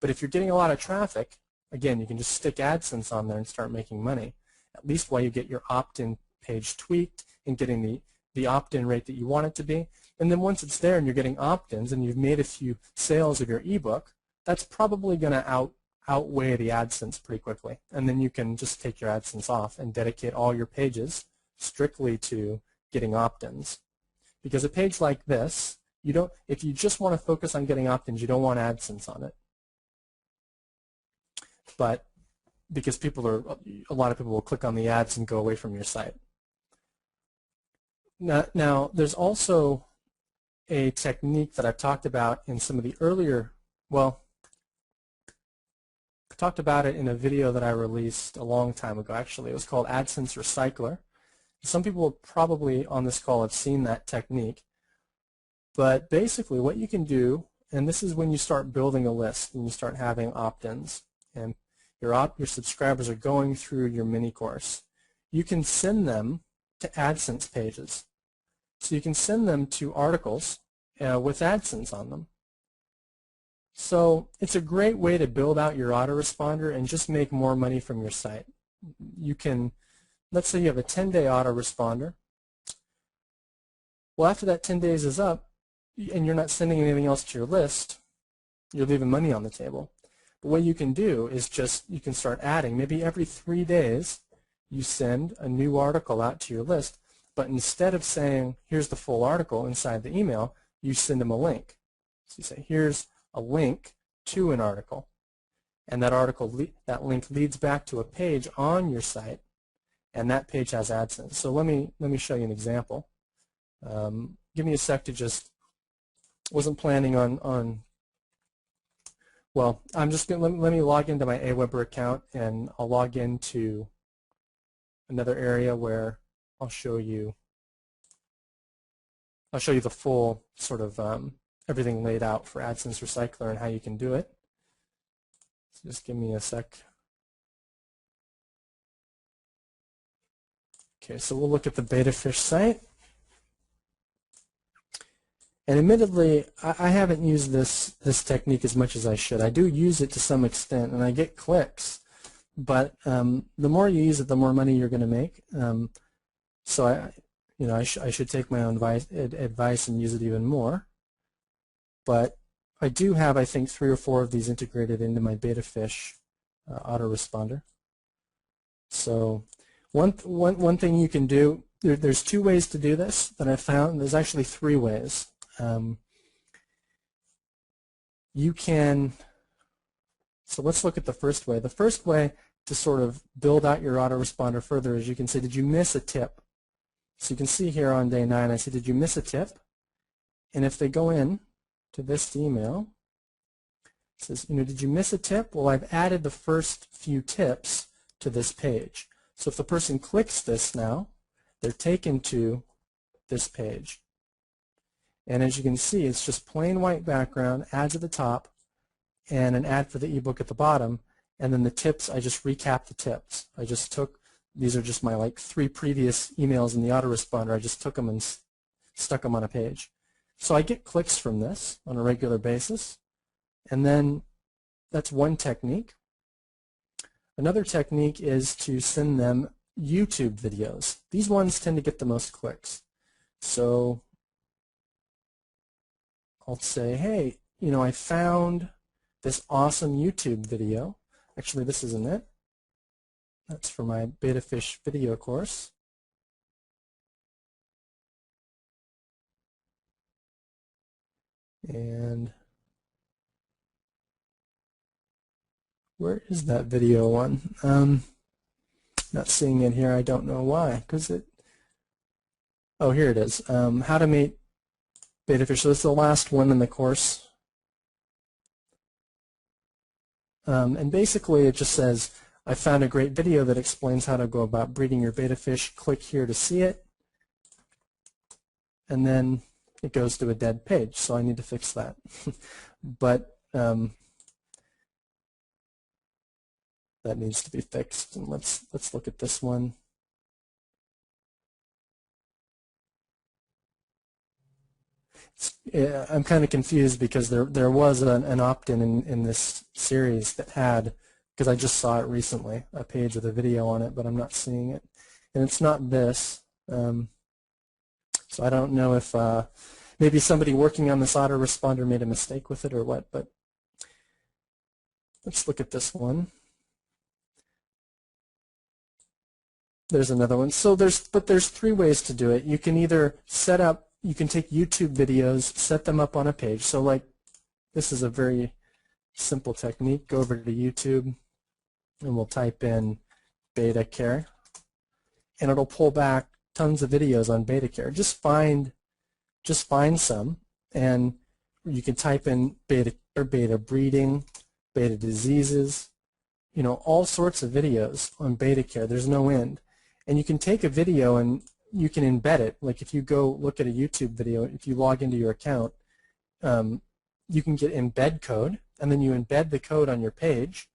But if you're getting a lot of traffic, again, you can just stick AdSense on there and start making money, at least while you get your opt-in page tweaked and getting the opt-in rate that you want it to be. And then once it's there and you're getting opt-ins and you've made a few sales of your ebook, that's probably going to outweigh the AdSense pretty quickly. And then you can just take your AdSense off and dedicate all your pages strictly to getting opt-ins. Because a page like this, if you just want to focus on getting opt-ins, you don't want AdSense on it. But because a lot of people will click on the ads and go away from your site. Now there's also a technique that I've talked about in some of the earlier, I talked about it in a video that I released a long time ago, actually. It was called AdSense Recycler. Some people probably on this call have seen that technique. But basically what you can do, and this is when you start building a list and you start having opt-ins, and your subscribers are going through your mini course, you can send them to AdSense pages. So you can send them to articles with AdSense on them. So it's a great way to build out your autoresponder and just make more money from your site. You can, let's say you have a 10-day autoresponder. Well, after that 10 days is up and you're not sending anything else to your list, you're leaving money on the table. But what you can do is you can start adding. Maybe every 3 days you send a new article out to your list, but instead of saying, here's the full article inside the email, you send them a link. So you say, here's a link to an article, and that link leads back to a page on your site, and that page has AdSense. So let me show you an example. Give me a sec to just, wasn't planning on well, I'm just going to, let me log into my Aweber account, and I'll log into another area where I'll show you the full sort of everything laid out for AdSense Recycler and how you can do it. So just give me a sec. Okay, so we'll look at the BetaFish site. And admittedly, I haven't used this technique as much as I should. I do use it to some extent, and I get clicks. But the more you use it, the more money you're going to make. So I should take my own advice and use it even more. But I do have, I think, 3 or 4 of these integrated into my BetaFish autoresponder. So one thing you can do, there's two ways to do this that I found. There's actually three ways. You can, so let's look at the first way. The first way to sort of build out your autoresponder further is you can say, did you miss a tip? So you can see here on day 9, I say, did you miss a tip? And if they go in to this email, it says, did you miss a tip? Well, I've added the first few tips to this page. So if the person clicks this now, they're taken to this page. And as you can see, it's just plain white background, ads at the top, and an ad for the ebook at the bottom. And then the tips, I just recapped the tips. I just took, these are just my like 3 previous emails in the autoresponder. I just took them and stuck them on a page. So I get clicks from this on a regular basis. And then that's one technique. Another technique is to send them YouTube videos. These ones tend to get the most clicks. So I'll say, hey, I found this awesome YouTube video. Actually, this isn't it. That's for my BetaFish video course. And where is that video one? Not seeing it here. I don't know why. Because oh, here it is. How to make BetaFish. So this is the last one in the course. And basically it just says, I found a great video that explains how to go about breeding your BetaFish. Click here to see it. And then it goes to a dead page, so I need to fix that. But that needs to be fixed. And let's look at this one. I'm kind of confused because there was an opt-in in this series that had, because I just saw it recently, a page with a video on it, but I'm not seeing it. And it's not this. So I don't know if maybe somebody working on this autoresponder made a mistake with it or what, but let's look at this one. There's another one. So there's 3 ways to do it. You can either set up, you can take YouTube videos, set them up on a page. So like this is a very simple technique. Go over to YouTube and we'll type in beta care and it'll pull back tons of videos on beta care. Just find some, and you can type in beta or beta breeding, beta diseases, all sorts of videos on beta care. There's no end. And you can take a video and you can embed it. Like if you go look at a YouTube video, if you log into your account, you can get embed code, and then you embed the code on your page,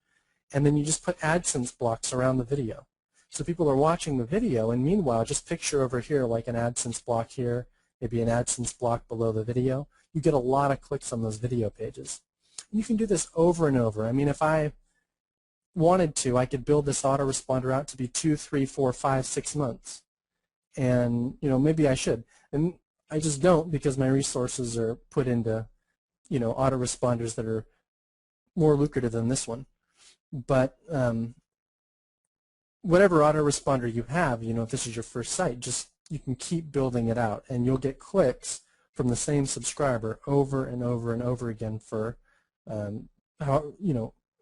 and then you just put AdSense blocks around the video. So people are watching the video, and meanwhile, just picture over here like an AdSense block here, maybe an AdSense block below the video. You get a lot of clicks on those video pages. And you can do this over and over. I mean, if I wanted to, I could build this autoresponder out to be 2, 3, 4, 5, 6 months. And maybe I should. And I just don't, because my resources are put into autoresponders that are more lucrative than this one. But whatever autoresponder you have, if this is your first site, you can keep building it out, and you'll get clicks from the same subscriber over and over and over again for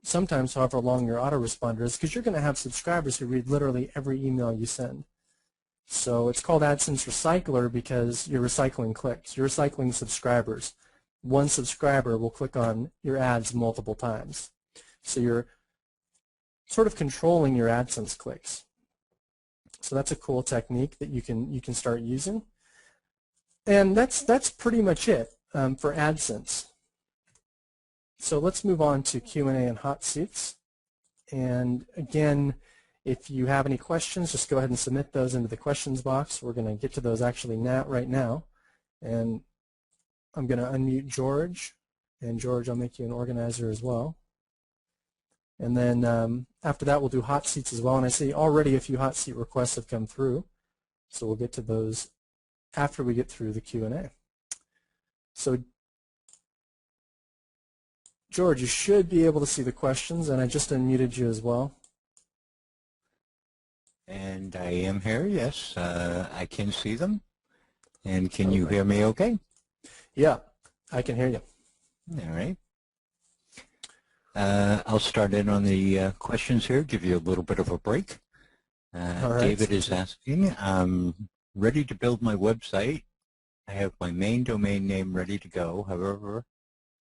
sometimes however long your autoresponder is, because you're going to have subscribers who read literally every email you send. So it's called AdSense Recycler because you're recycling clicks. You're recycling subscribers. One subscriber will click on your ads multiple times. So you're sort of controlling your AdSense clicks. So that's a cool technique that you can start using. And that's pretty much it for AdSense. So let's move on to Q&A and hot seats. And again, if you have any questions, just go ahead and submit those into the questions box. We're going to get to those actually right now. And I'm going to unmute George. And George, I'll make you an organizer as well. And then after that, we'll do hot seats as well. And I see already a few hot seat requests have come through. So we'll get to those after we get through the Q&A. So George, you should be able to see the questions, and I just unmuted you as well. And I am here, yes. I can see them. And can you Okay. hear me okay? Yeah, I can hear you. All right. I'll start in on the questions here, give you a little bit of a break. All right. David is asking, I'm ready to build my website. I have my main domain name ready to go. However,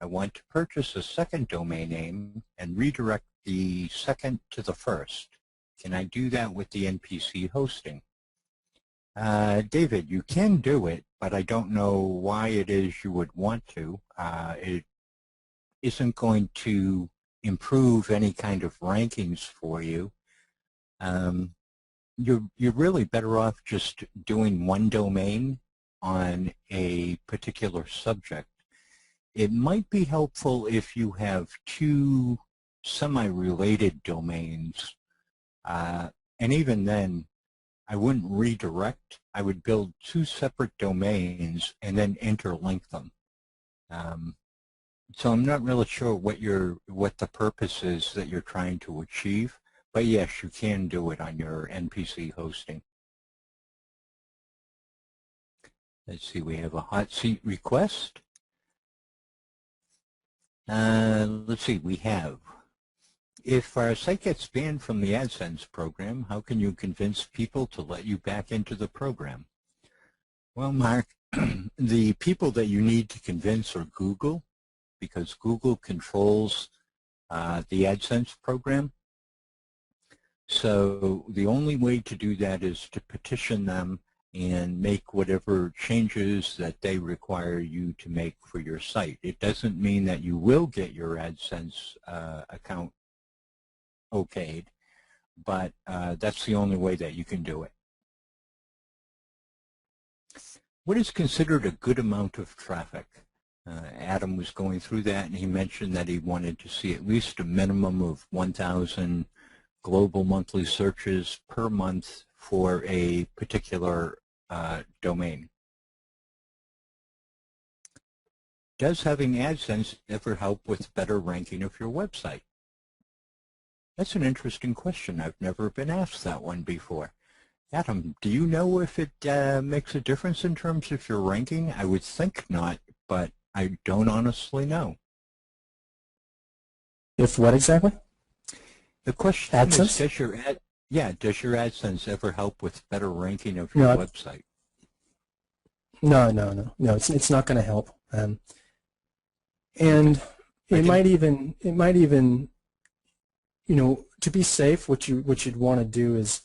I want to purchase a second domain name and redirect the second to the first. Can I do that with the NPC hosting? David, you can do it, but I don't know why it is you would want to. It isn't going to improve any kind of rankings for you. You're really better off just doing one domain on a particular subject. It might be helpful if you have two semi-related domains, and even then, I wouldn't redirect. I would build two separate domains and then interlink them. So I'm not really sure what the purpose is that you're trying to achieve, but yes, you can do it on your NPC hosting. Let's see, we have a hot seat request. Let's see, we have, if our site gets banned from the AdSense program, how can you convince people to let you back into the program? Well, Mark, the people that you need to convince are Google, because Google controls the AdSense program. So the only way to do that is to petition them and make whatever changes that they require you to make for your site. It doesn't mean that you will get your AdSense account okayed, but that's the only way that you can do it. What is considered a good amount of traffic? Adam was going through that, and he mentioned that he wanted to see at least a minimum of 1,000 global monthly searches per month for a particular domain. Does having AdSense ever help with better ranking of your website? That's an interesting question. I've never been asked that one before. Adam, do you know if it makes a difference in terms of your ranking? I would think not, but I don't honestly know. If what exactly? The question AdSense? is, does your AdSense ever help with better ranking of your website? No, it's not going to help. And it might even, you know, to be safe, what you'd want to do is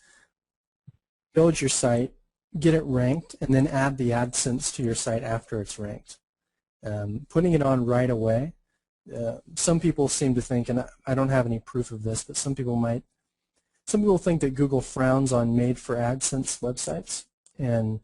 build your site, get it ranked, and then add the AdSense to your site after it's ranked. Putting it on right away, some people seem to think, and I don't have any proof of this, but some people think that Google frowns on made-for AdSense websites, and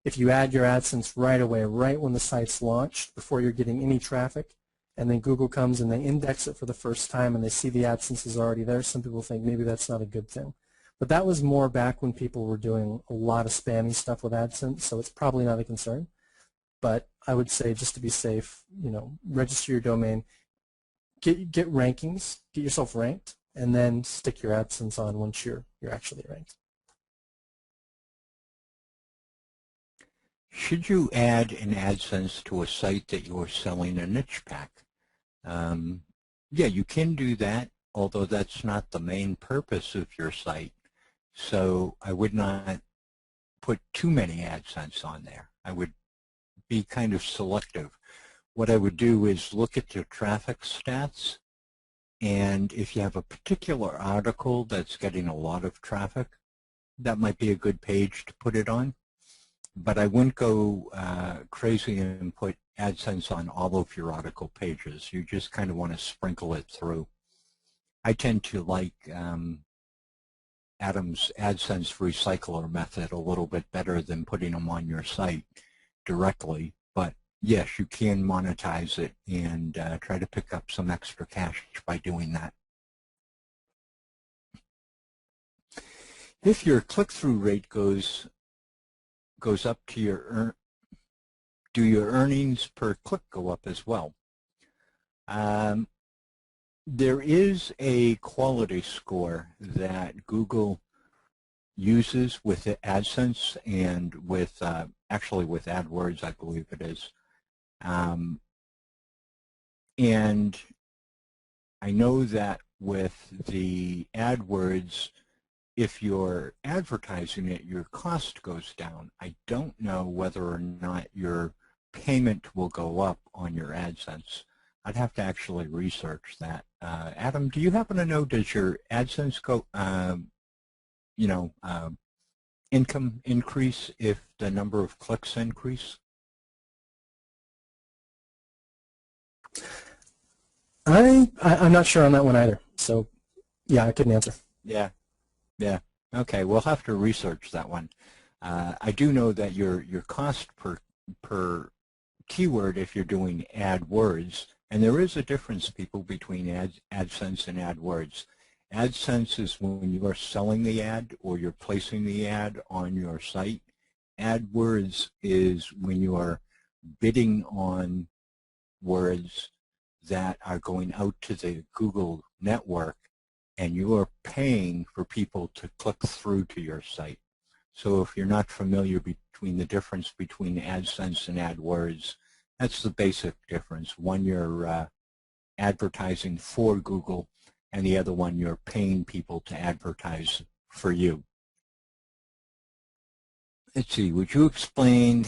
if you add your AdSense right away, right when the site's launched, before you're getting any traffic, and then Google comes and they index it for the first time and they see the AdSense is already there, some people think maybe that's not a good thing. But that was more back when people were doing a lot of spammy stuff with AdSense, so it's probably not a concern. But I would say, just to be safe, you know, register your domain, get rankings, get yourself ranked, and then stick your AdSense on once you're actually ranked. Should you add an AdSense to a site that you're selling a niche pack? Yeah, you can do that, although that's not the main purpose of your site. So I would not put too many AdSense on there. I would be kind of selective. What I would do is look at your traffic stats, and if you have a particular article that's getting a lot of traffic, that might be a good page to put it on. But I wouldn't go crazy and put AdSense on all of your article pages. You just kind of want to sprinkle it through. I tend to like Adam's AdSense recycler method a little bit better than putting them on your site directly. But yes, you can monetize it and try to pick up some extra cash by doing that. If your click-through rate goes up to your do your earnings per click go up as well? There is a quality score that Google uses with AdSense and with actually with AdWords, I believe it is. And I know that with the AdWords, if you're advertising it, your cost goes down. I don't know whether or not your payment will go up on your AdSense. I'd have to actually research that. Adam, do you happen to know, does your AdSense go, income increase if the number of clicks increase? I'm not sure on that one either. So, yeah, I couldn't answer. Yeah. Yeah. Okay. We'll have to research that one. I do know that your cost per keyword, if you're doing AdWords, and there is a difference, people, between AdSense and AdWords. AdSense is when you are selling the ad or you're placing the ad on your site. AdWords is when you are bidding on words that are going out to the Google network, and you are paying for people to click through to your site. So if you're not familiar between the difference between AdSense and AdWords, that's the basic difference. One, you're advertising for Google, and the other one, you're paying people to advertise for you. Let's see, would you explain,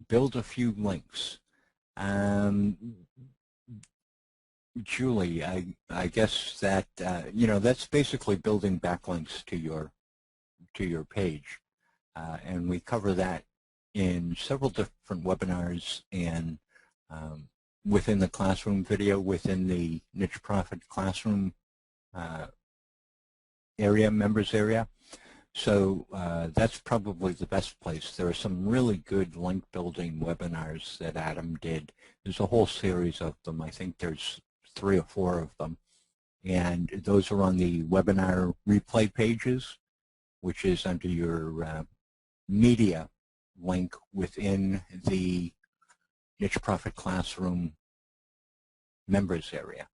build a few links? Julie, I guess that that's basically building backlinks to your page, and we cover that in several different webinars and within the classroom video, within the Niche Profit Classroom area, members area. So that's probably the best place. There are some really good link building webinars that Adam did. There's a whole series of them. I think there's 3 or 4 of them, and those are on the webinar replay pages, which is under your media link within the Niche Profit Classroom members area.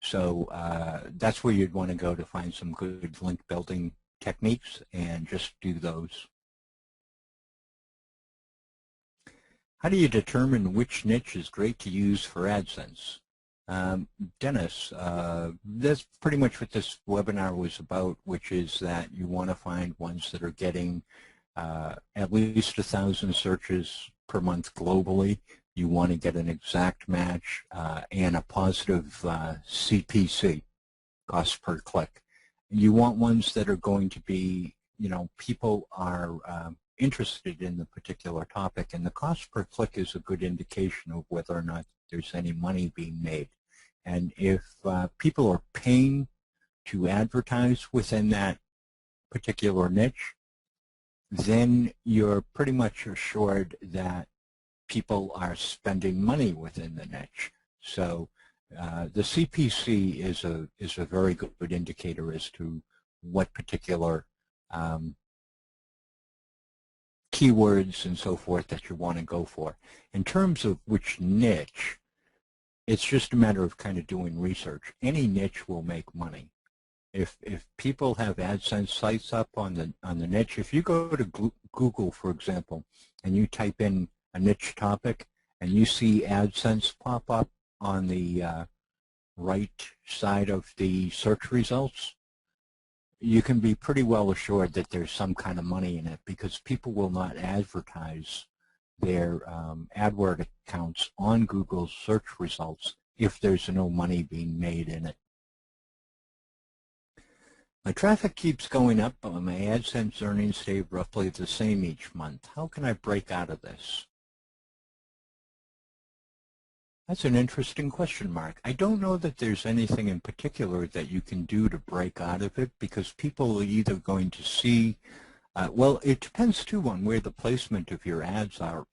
So that's where you'd want to go to find some good link building techniques, and just do those. How do you determine which niche is great to use for AdSense? Dennis, that's pretty much what this webinar was about, which is that you want to find ones that are getting at least 1,000 searches per month globally. You want to get an exact match and a positive CPC, cost per click. You want ones that are going to be, people are interested in the particular topic, and the cost per click is a good indication of whether or not there's any money being made. And if people are paying to advertise within that particular niche, then you're pretty much assured that people are spending money within the niche. So the CPC is a very good indicator as to what particular keywords and so forth that you want to go for. In terms of which niche, it's just a matter of kind of doing research. Any niche will make money. If people have AdSense sites up on the niche, if you go to Google, for example, and you type in a niche topic and you see AdSense pop up on the right side of the search results, you can be pretty well assured that there's some kind of money in it, because people will not advertise their AdWord accounts on Google's search results if there's no money being made in it. My traffic keeps going up, but my AdSense earnings stay roughly the same each month. How can I break out of this? That's an interesting question, Mark. I don't know that there's anything in particular that you can do to break out of it, because people are either going to see, well, it depends too on where the placement of your ads are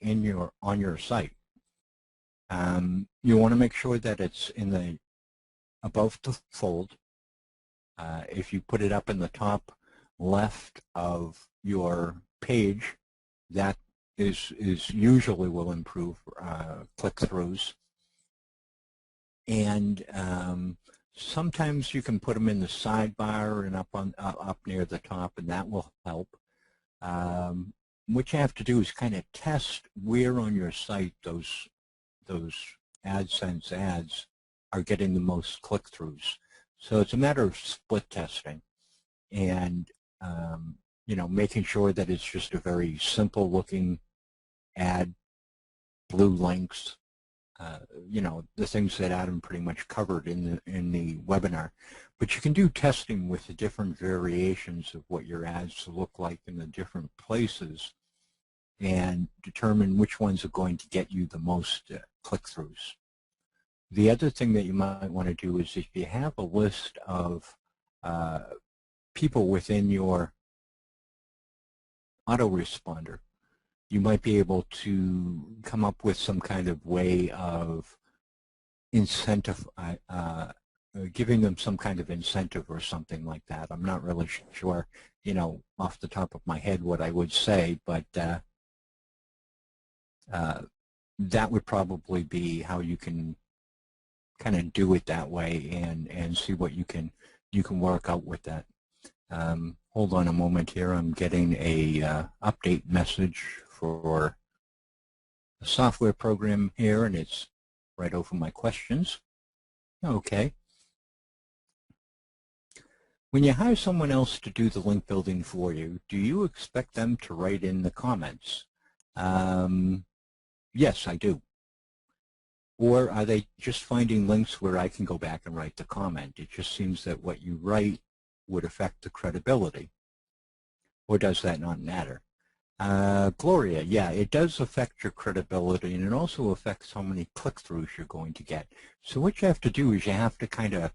on your site. You want to make sure that it's in the above the fold. If you put it up in the top left of your page, that is usually will improve click-throughs. And Sometimes you can put them in the sidebar and up near the top, and that will help. What you have to do is kind of test where on your site those AdSense ads are getting the most click-throughs. So it's a matter of split testing and making sure that it's just a very simple-looking ad, blue links, the things that Adam pretty much covered in the webinar. But you can do testing with the different variations of what your ads look like in the different places and determine which ones are going to get you the most click-throughs. The other thing that you might want to do is if you have a list of people within your autoresponder, you might be able to come up with some kind of way of incentive, giving them some kind of incentive or something like that. I'm not really sure, off the top of my head what I would say, but that would probably be how you can kind of do it that way and see what you can work out with that. Hold on a moment here. I'm getting a update message for the software program here, and it's right over my questions. Okay. When you hire someone else to do the link building for you, do you expect them to write in the comments? Yes, I do. Or are they just finding links where I can go back and write the comment? It just seems that what you write would affect the credibility. Or does that not matter? Gloria, yeah, it does affect your credibility, and it also affects how many click-throughs you're going to get. So what you have to do is you have to kind of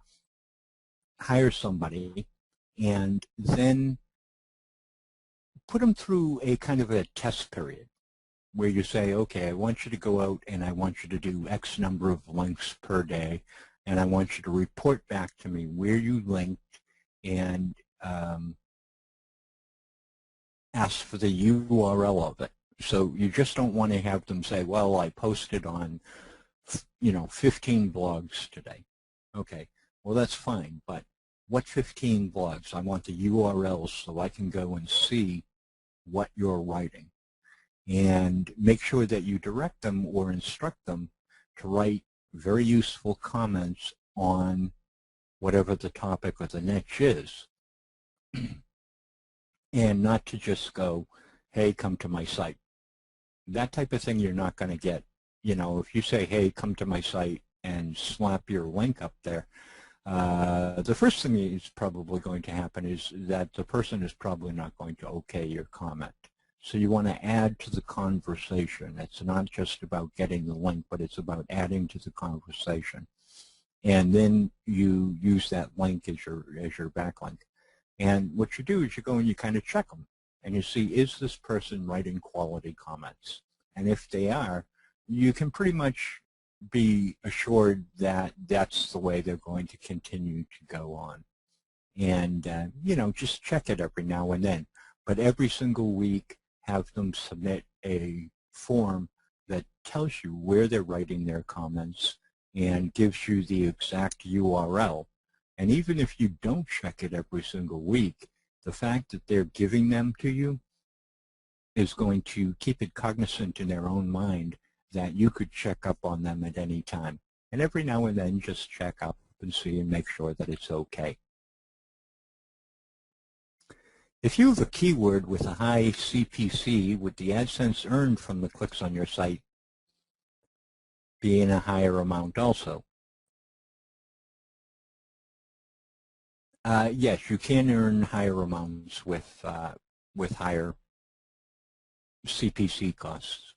hire somebody and then put them through a kind of a test period where you say, okay, I want you to go out and I want you to do X number of links per day, and I want you to report back to me where you linked and ask for the URL of it. So you just don't want to have them say, well, I posted on, 15 blogs today. Okay, well, that's fine, but what 15 blogs? I want the URLs so I can go and see what you're writing. And make sure that you direct them or instruct them to write very useful comments on whatever the topic or the niche is. And not to just go, hey, come to my site. That type of thing you're not going to get. If you say, hey, come to my site and slap your link up there, the first thing that's probably going to happen is that the person is probably not going to okay your comment. So you want to add to the conversation. It's not just about getting the link, but it's about adding to the conversation. And then you use that link as your backlink. And what you do is you go and you kind of check them. And you see, is this person writing quality comments? And if they are, you can pretty much be assured that that's the way they're going to continue to go on. And, just check it every now and then. But every single week, have them submit a form that tells you where they're writing their comments and gives you the exact URL. And even if you don't check it every single week, the fact that they're giving them to you is going to keep it cognizant in their own mind that you could check up on them at any time. And every now and then just check up and see and make sure that it's okay. If you have a keyword with a high CPC, would the AdSense earned from the clicks on your site be in a higher amount also? Yes, you can earn higher amounts with higher CPC costs.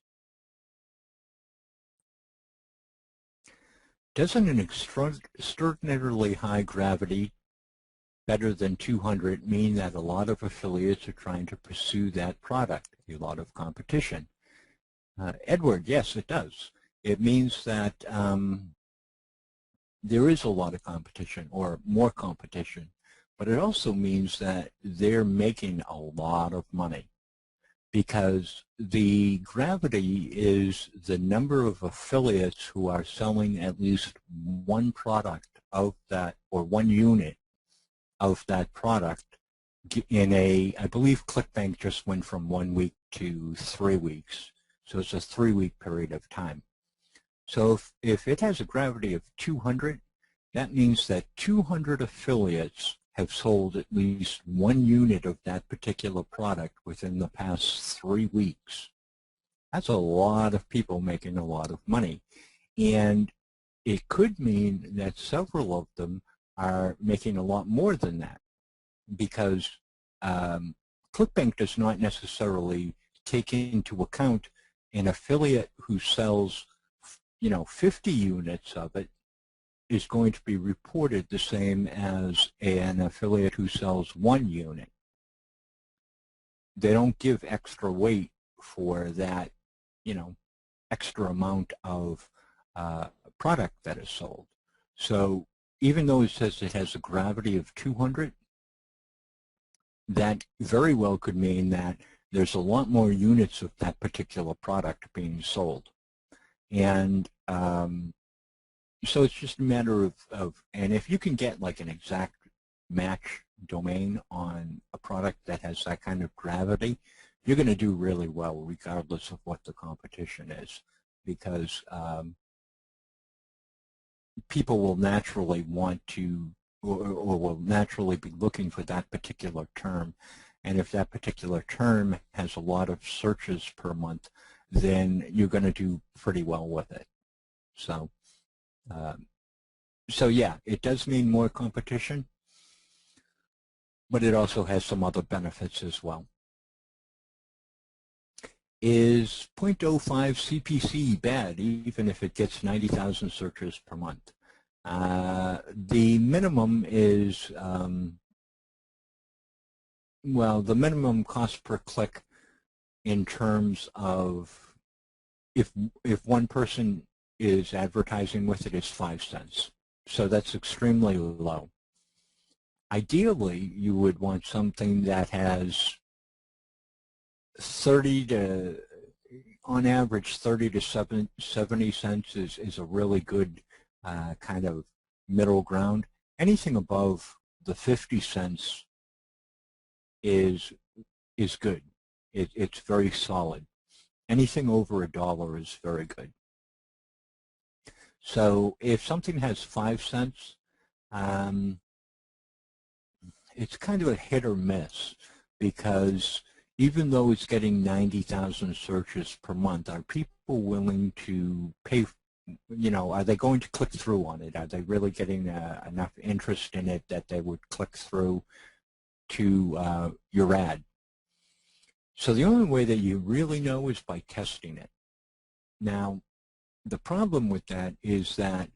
Doesn't an extraordinarily high gravity better than 200 mean that a lot of affiliates are trying to pursue that product, a lot of competition? Edward, yes, it does. It means that there is a lot of competition or more competition, but it also means that they're making a lot of money because the gravity is the number of affiliates who are selling at least one product of that, or 1 unit of that product in I believe ClickBank just went from 1 week to 3 weeks. So it's a 3-week period of time. So if it has a gravity of 200, that means that 200 affiliates have sold at least 1 unit of that particular product within the past 3 weeks. That's a lot of people making a lot of money. And it could mean that several of them are making a lot more than that, because ClickBank does not necessarily take into account an affiliate who sells 50 units of it is going to be reported the same as an affiliate who sells 1 unit. They don't give extra weight for that, extra amount of product that is sold. So even though it says it has a gravity of 200, that very well could mean that there's a lot more units of that particular product being sold. And so it's just a matter of, and if you can get like an exact match domain on a product that has that kind of gravity, you're going to do really well regardless of what the competition is, because people will naturally want to, or will naturally be looking for that particular term. And if that particular term has a lot of searches per month, then you're going to do pretty well with it. So, so yeah, it does mean more competition, but it also has some other benefits as well. Is 0.05 CPC bad, even if it gets 90,000 searches per month? The minimum is, well, the minimum cost per click in terms of if one person is advertising with it is 5 cents. So that's extremely low. Ideally, you would want something that has 30 to, on average, 30 to 70 cents is a really good kind of middle ground. Anything above the 50 cents is good. It's very solid. Anything over $1 is very good. So if something has 5 cents, it's kind of a hit or miss, because even though it's getting 90,000 searches per month, are people willing to pay, are they going to click through on it? Are they really getting enough interest in it that they would click through to your ad? So the only way that you really know is by testing it. Now, the problem with that is that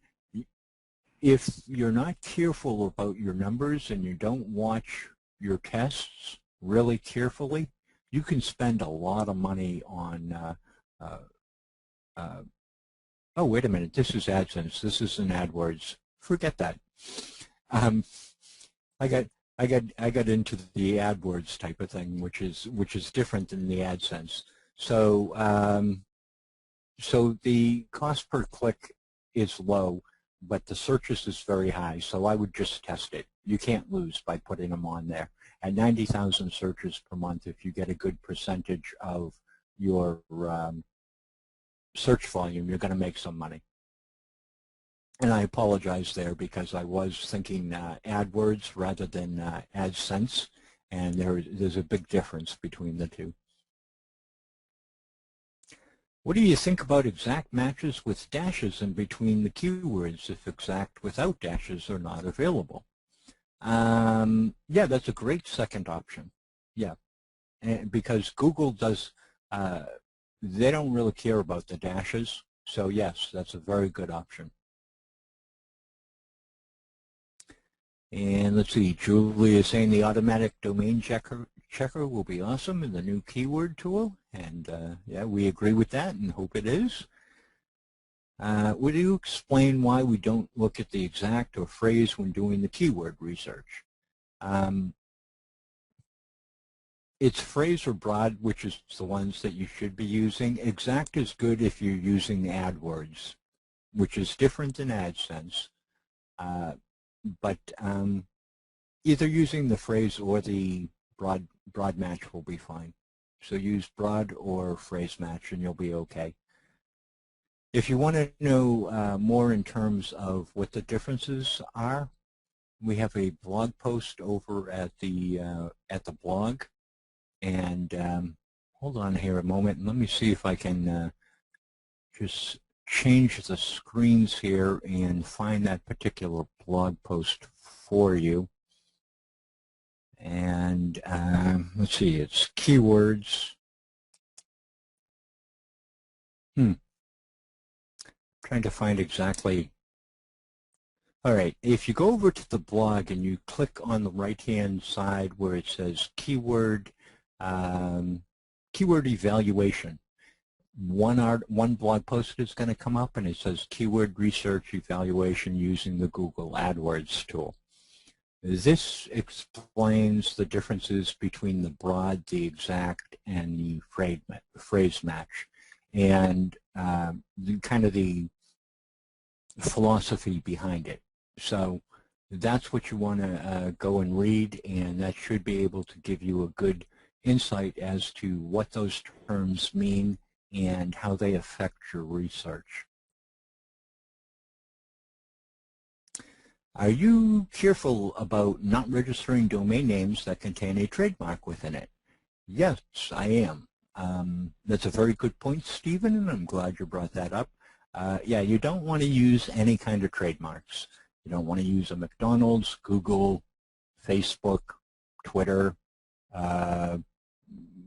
if you're not careful about your numbers and you don't watch your tests really carefully, you can spend a lot of money on, oh, wait a minute, this is AdSense, this isn't AdWords. Forget that. I got into the AdWords type of thing, which is different than the AdSense. So so the cost per click is low, but the searches is very high. So I would just test it. You can't lose by putting them on there. At 90,000 searches per month, if you get a good percentage of your search volume, you're going to make some money. And I apologize there, because I was thinking AdWords rather than AdSense, and there's a big difference between the two. What do you think about exact matches with dashes in between the keywords if exact without dashes are not available? Yeah, that's a great second option. Yeah, because Google does, they don't really care about the dashes. So yes, that's a very good option. And let's see, Julie is saying the automatic domain checker will be awesome in the new keyword tool. And yeah, we agree with that and hope it is. Would you explain why we don't look at the exact or phrase when doing the keyword research? It's phrase or broad, which is the ones that you should be using. Exact is good if you're using AdWords, which is different than AdSense. but either using the phrase or the broad match will be fine. So use broad or phrase match and you'll be okay. If you want to know more in terms of what the differences are, we have a blog post over at the blog. And hold on here a moment. Let me see if I can just change the screens here and find that particular blog post for you. And let's see, it's keywords. Trying to find exactly. All right, if you go over to the blog and you click on the right-hand side where it says keyword evaluation, one blog post is going to come up and it says keyword research evaluation using the Google AdWords tool. This explains the differences between the broad, the exact, and the phrase match, and kind of the philosophy behind it. So that's what you want to go and read, and that should be able to give you a good insight as to what those terms mean and how they affect your research. Are you careful about not registering domain names that contain a trademark within it? Yes, I am. That's a very good point, Stephen, and I'm glad you brought that up. Yeah, you don't want to use any kind of trademarks. You don't want to use a McDonald's, Google, Facebook, Twitter.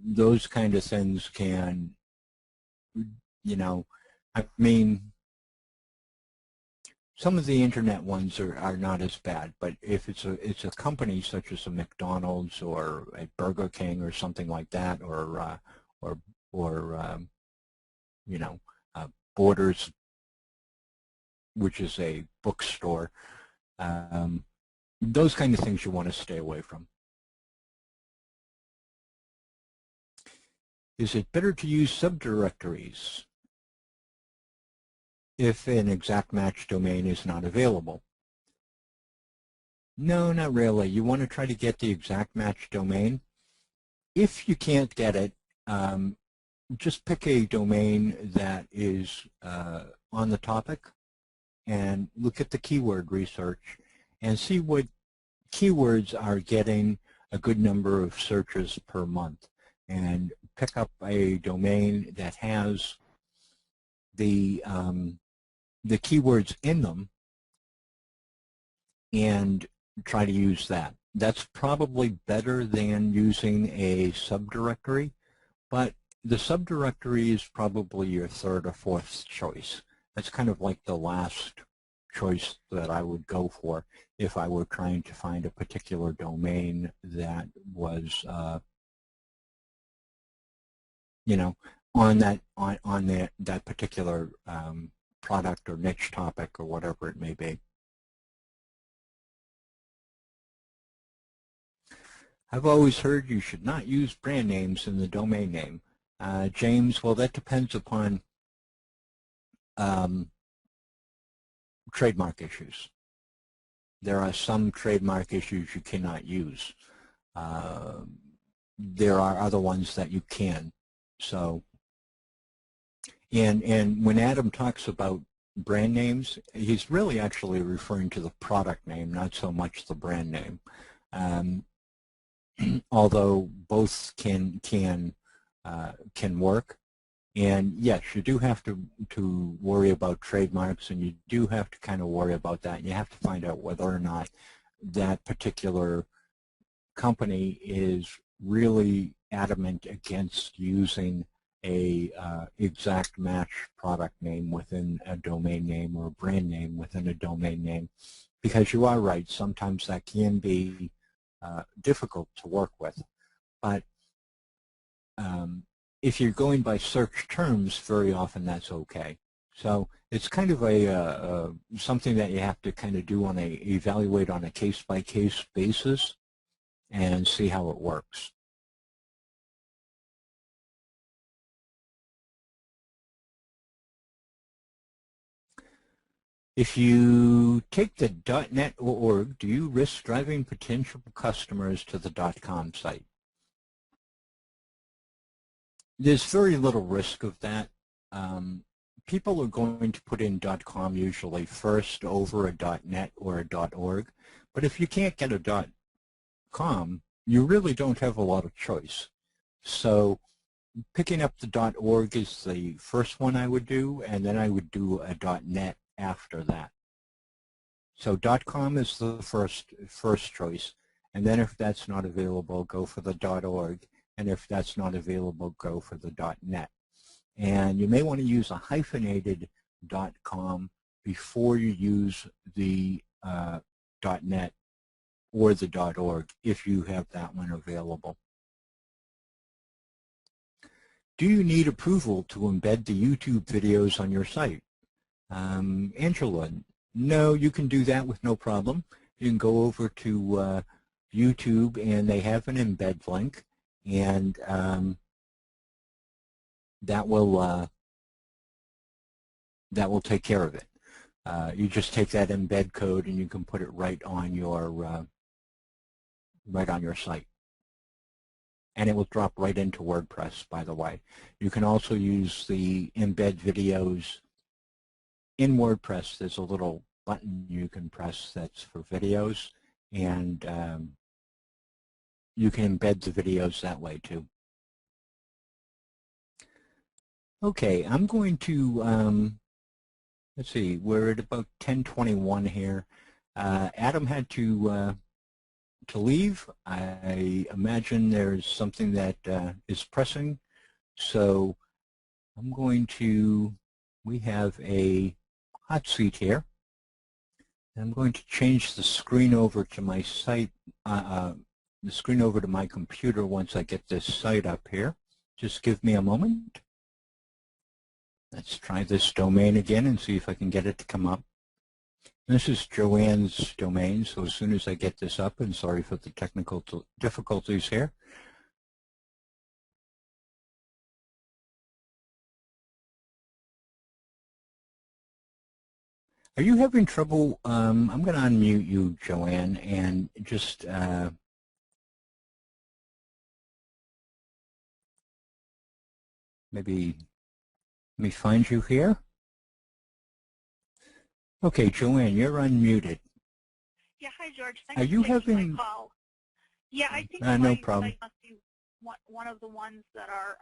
Those kind of things can, you know, I mean, some of the internet ones are not as bad, but if it's a company such as a McDonald's or a Burger King or something like that, or you know, Borders, which is a bookstore, those kind of things you want to stay away from. Is it better to use subdirectories if an exact match domain is not available? No, not really. You want to try to get the exact match domain. If you can't get it, just pick a domain that is on the topic and look at the keyword research and see what keywords are getting a good number of searches per month, and pick up a domain that has the keywords in them and try to use that. That's probably better than using a subdirectory, but the subdirectory is probably your third or fourth choice. That's kind of like the last choice that I would go for if I were trying to find a particular domain that was, you know, on that particular product or niche topic or whatever it may be. I've always heard you should not use brand names in the domain name. James, well, that depends upon trademark issues. There are some trademark issues you cannot use. There are other ones that you can. So, and when Adam talks about brand names, he's really actually referring to the product name, not so much the brand name. Although both can work. And yes, you do have to worry about trademarks, and you do have to kind of worry about that. And you have to find out whether or not that particular company is really adamant against using a exact match product name within a domain name or a brand name within a domain name. Because you are right, sometimes that can be difficult to work with. But if you're going by search terms, very often that's okay. So it's kind of a something that you have to kind of do evaluate on a case-by-case basis and see how it works. If you take the .net or .org, do you risk driving potential customers to the .com site? There's very little risk of that. People are going to put in .com usually first over a .net or a .org, but if you can't get a .com, you really don't have a lot of choice. So picking up the .org is the first one I would do, and then I would do a .net after that. So .com is the first choice, and then if that's not available, go for the .org, and if that's not available, go for the .net. And you may want to use a hyphenated .com before you use the .net or the .org if you have that one available. Do you need approval to embed the YouTube videos on your site? Angela, no, you can do that with no problem. You can go over to YouTube and they have an embed link, and that will take care of it. You just take that embed code and you can put it right on your site, and it will drop right into WordPress. By the way, you can also use the embed videos in WordPress. There's a little button you can press that's for videos, and you can embed the videos that way too. Okay, I'm going to, let's see, we're at about 10:21 here. Adam had to leave. I imagine there's something that is pressing, so I'm going to, we have a hot seat here. I'm going to change the screen over to my site, the screen over to my computer once I get this site up here. Just give me a moment. Let's try this domain again and see if I can get it to come up. This is Joanne's domain, so as soon as I get this up, and sorry for the technical difficulties here. Are you having trouble? I'm going to unmute you, Joanne, and just maybe let me find you here. Okay, Joanne, you're unmuted. Yeah, hi, George. Are you having? My call. Yeah, I think no problem. site must be one of the ones that are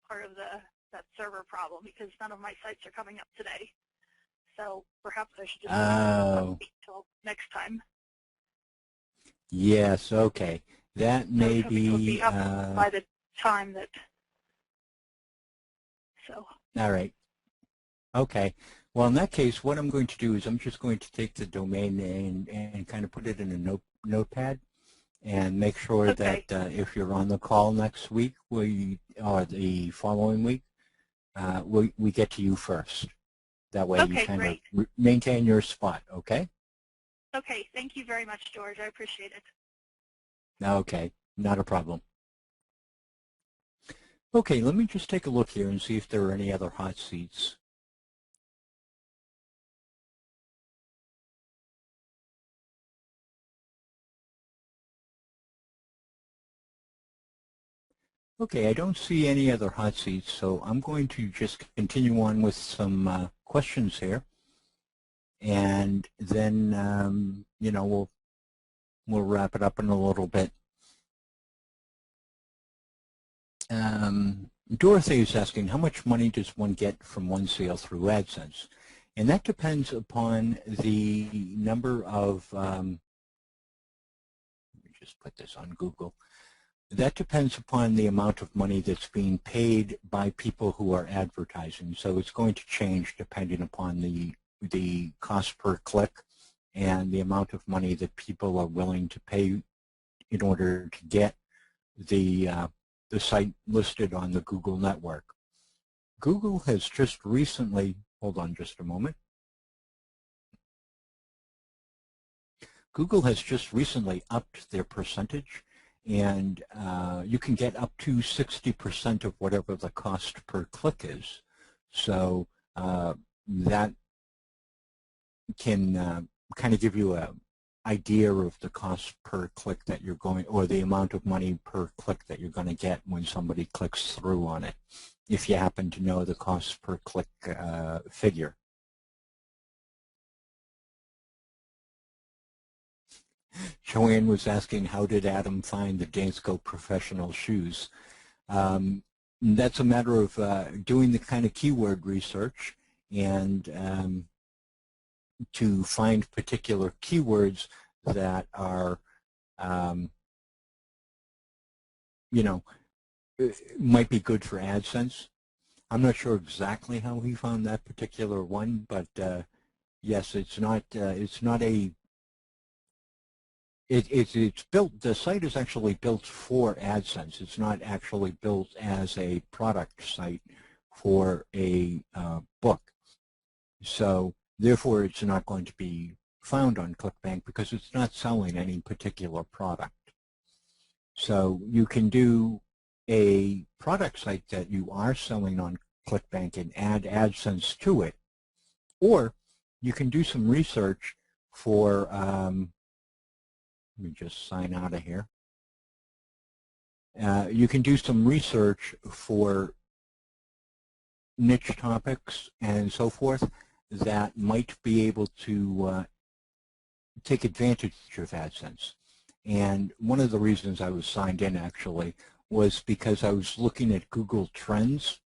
part of that server problem, because none of my sites are coming up today. So perhaps I should just wait until next time. Yes. Okay. That may be by the time that. So. All right. Okay. Well, in that case, what I'm going to do is I'm just going to take the domain and kind of put it in a notepad and make sure that if you're on the call next week, or the following week, we get to you first. That way you kind of maintain your spot, okay? Okay. Thank you very much, George. I appreciate it. Okay. Not a problem. Okay, let me just take a look here and see if there are any other hot seats. Okay, I don't see any other hot seats, so I'm going to just continue on with some questions here, and then you know, we'll wrap it up in a little bit. Dorothy is asking, how much money does one get from one sale through AdSense? And that depends upon the number of, let me just put this on Google. That depends upon the amount of money that's being paid by people who are advertising. So it's going to change depending upon the cost per click and the amount of money that people are willing to pay in order to get the site listed on the Google network. Google has just recently, hold on just a moment. Google has just recently upped their percentage, and you can get up to 60% of whatever the cost per click is. So that can kind of give you an idea of the cost per click that you're going, or the amount of money per click that you're going to get when somebody clicks through on it, if you happen to know the cost per click figure. Joanne was asking, how did Adam find the Dansko professional shoes? That's a matter of doing the kind of keyword research and to find particular keywords that are, you know, might be good for AdSense. I'm not sure exactly how he found that particular one, but yes, it's not a. It's built. The site is actually built for AdSense. It's not actually built as a product site for a book. So therefore, it's not going to be found on ClickBank because it's not selling any particular product. So you can do a product site that you are selling on ClickBank and add AdSense to it, or you can do some research for. Let me just sign out of here. You can do some research for niche topics and so forth that might be able to take advantage of AdSense. And one of the reasons I was signed in actually was because I was looking at Google Trends,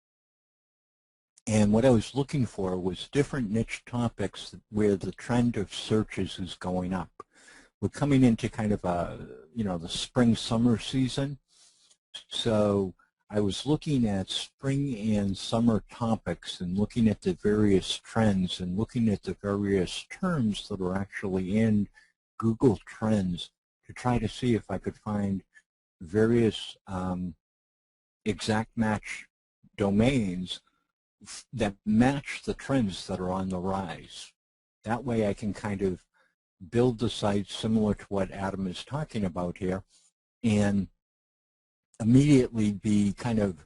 and what I was looking for was different niche topics where the trend of searches is going up. We're coming into kind of a, the spring-summer season, so I was looking at spring and summer topics and looking at the various trends and looking at the various terms that are actually in Google Trends to try to see if I could find various exact match domains that match the trends that are on the rise. That way I can kind of build the site similar to what Adam is talking about here and immediately be kind of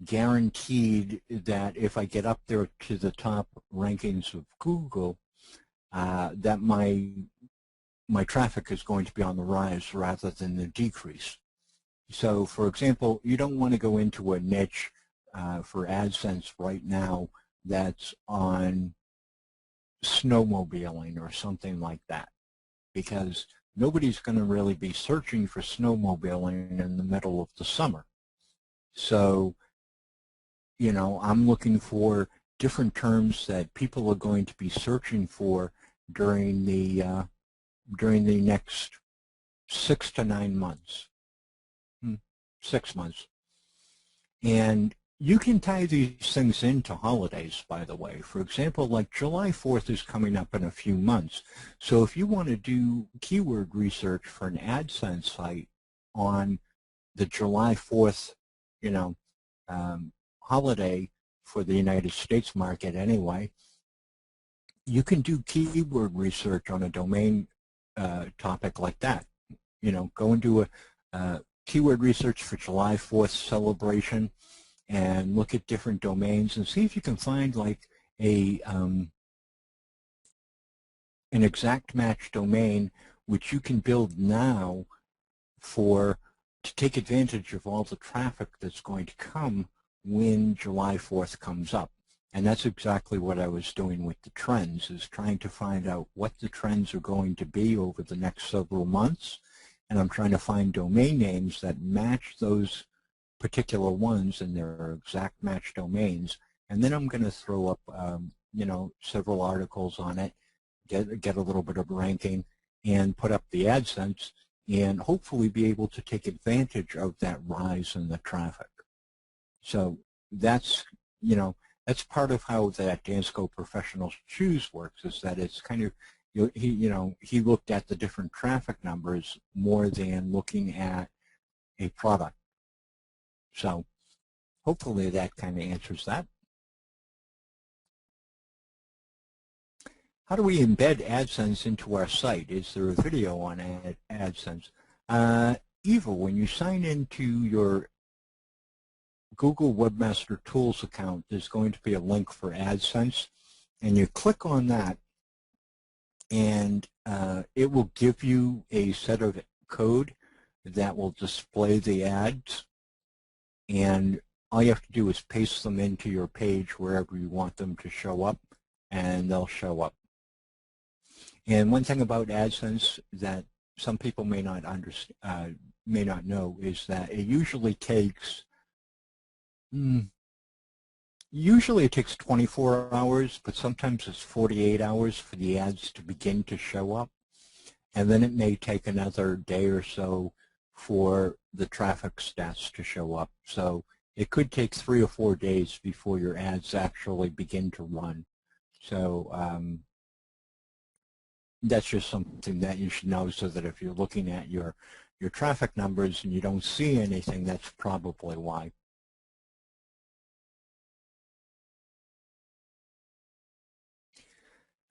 guaranteed that if I get up there to the top rankings of Google, that my traffic is going to be on the rise rather than the decrease. So for example, you don't want to go into a niche for AdSense right now that's on snowmobiling or something like that, because nobody's going to really be searching for snowmobiling in the middle of the summer. So, I'm looking for different terms that people are going to be searching for during the next 6 to 9 months, 6 months. And you can tie these things into holidays, by the way. For example, like July 4th is coming up in a few months. So if you want to do keyword research for an AdSense site on the July 4th, holiday for the United States market anyway, you can do keyword research on a domain topic like that. Go and do a keyword research for July 4th celebration and look at different domains and see if you can find like an exact match domain which you can build now to take advantage of all the traffic that's going to come when July 4th comes up. And that's exactly what I was doing with the trends, is trying to find out what the trends are going to be over the next several months. And I'm trying to find domain names that match those particular ones and their exact match domains, and then I'm going to throw up several articles on it, get a little bit of ranking, and put up the AdSense, and hopefully be able to take advantage of that rise in the traffic. So that's that's part of how that Dansko Professional Shoes works, is that it's kind of he looked at the different traffic numbers more than looking at a product. So hopefully that kind of answers that. How do we embed AdSense into our site? Is there a video on AdSense? Eva, when you sign into your Google Webmaster Tools account, there's going to be a link for AdSense, and you click on that, and it will give you a set of code that will display the ads, and all you have to do is paste them into your page wherever you want them to show up, and they'll show up. And one thing about AdSense that some people may not understand, may not know, is that it usually takes 24 hours, but sometimes it's 48 hours for the ads to begin to show up. And then it may take another day or so for the traffic stats to show up. So it could take 3 or 4 days before your ads actually begin to run. So that's just something that you should know, so that if you're looking at your traffic numbers and you don't see anything, that's probably why.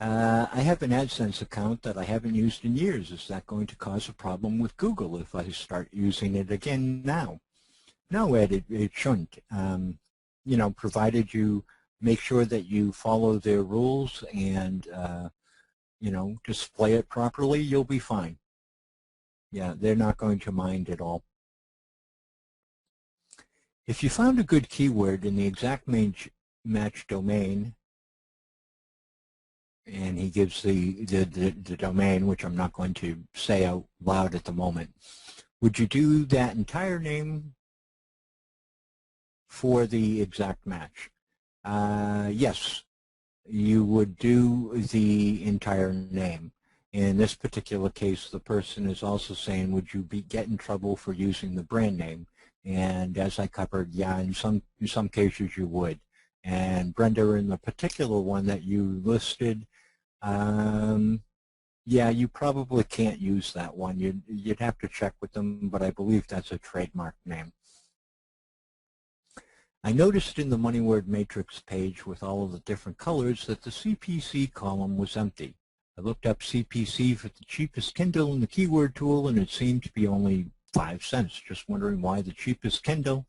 I have an AdSense account that I haven't used in years. Is that going to cause a problem with Google if I start using it again now? No, Ed, it shouldn't. You know, provided you make sure that you follow their rules and, you know, display it properly, you'll be fine. Yeah, they're not going to mind at all. If you found a good keyword in the exact match domain, and he gives the domain, which I'm not going to say out loud at the moment, would you do that entire name for the exact match? Yes, you would do the entire name. In this particular case, the person is also saying, would you get in trouble for using the brand name? And as I covered, yeah, in some cases you would. And Brenda, in the particular one that you listed, yeah, you probably can't use that one. You'd have to check with them, but I believe that's a trademark name. I noticed in the MoneyWord Matrix page with all of the different colors that the CPC column was empty. I looked up CPC for the cheapest Kindle in the keyword tool, and it seemed to be only 5 cents. Just wondering why the cheapest Kindle.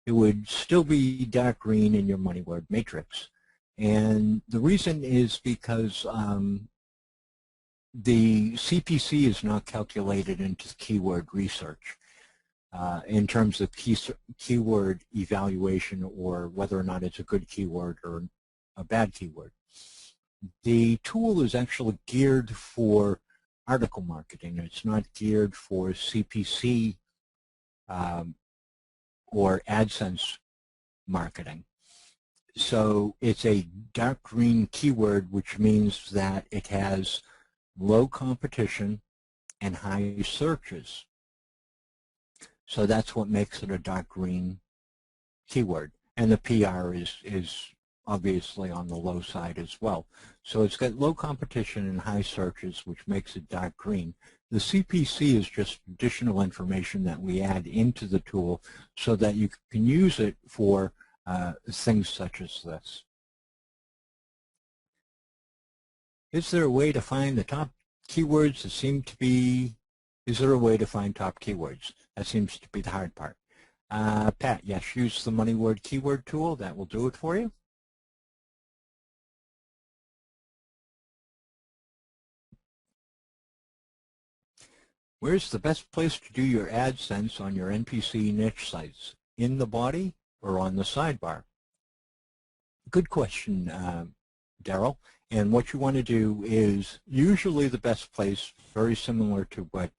It would still be dark green in your MoneyWord Matrix. And the reason is because the CPC is not calculated into keyword research in terms of keyword evaluation, or whether or not it's a good keyword or a bad keyword. The tool is actually geared for article marketing. It's not geared for CPC or AdSense marketing. So it's a dark green keyword, which means that it has low competition and high searches. So that's what makes it a dark green keyword. And the PR is obviously on the low side as well. So it's got low competition and high searches, which makes it dark green. The CPC is just additional information that we add into the tool so that you can use it for things such as this. Is there a way to find the top keywords that seem to be, is there a way to find top keywords? That seems to be the hard part. Pat, yes, use the MoneyWord keyword tool. That will do it for you. Where's the best place to do your AdSense on your NPC niche sites? In the body or on the sidebar? Good question, Daryl. And what you want to do is, usually the best place, very similar to what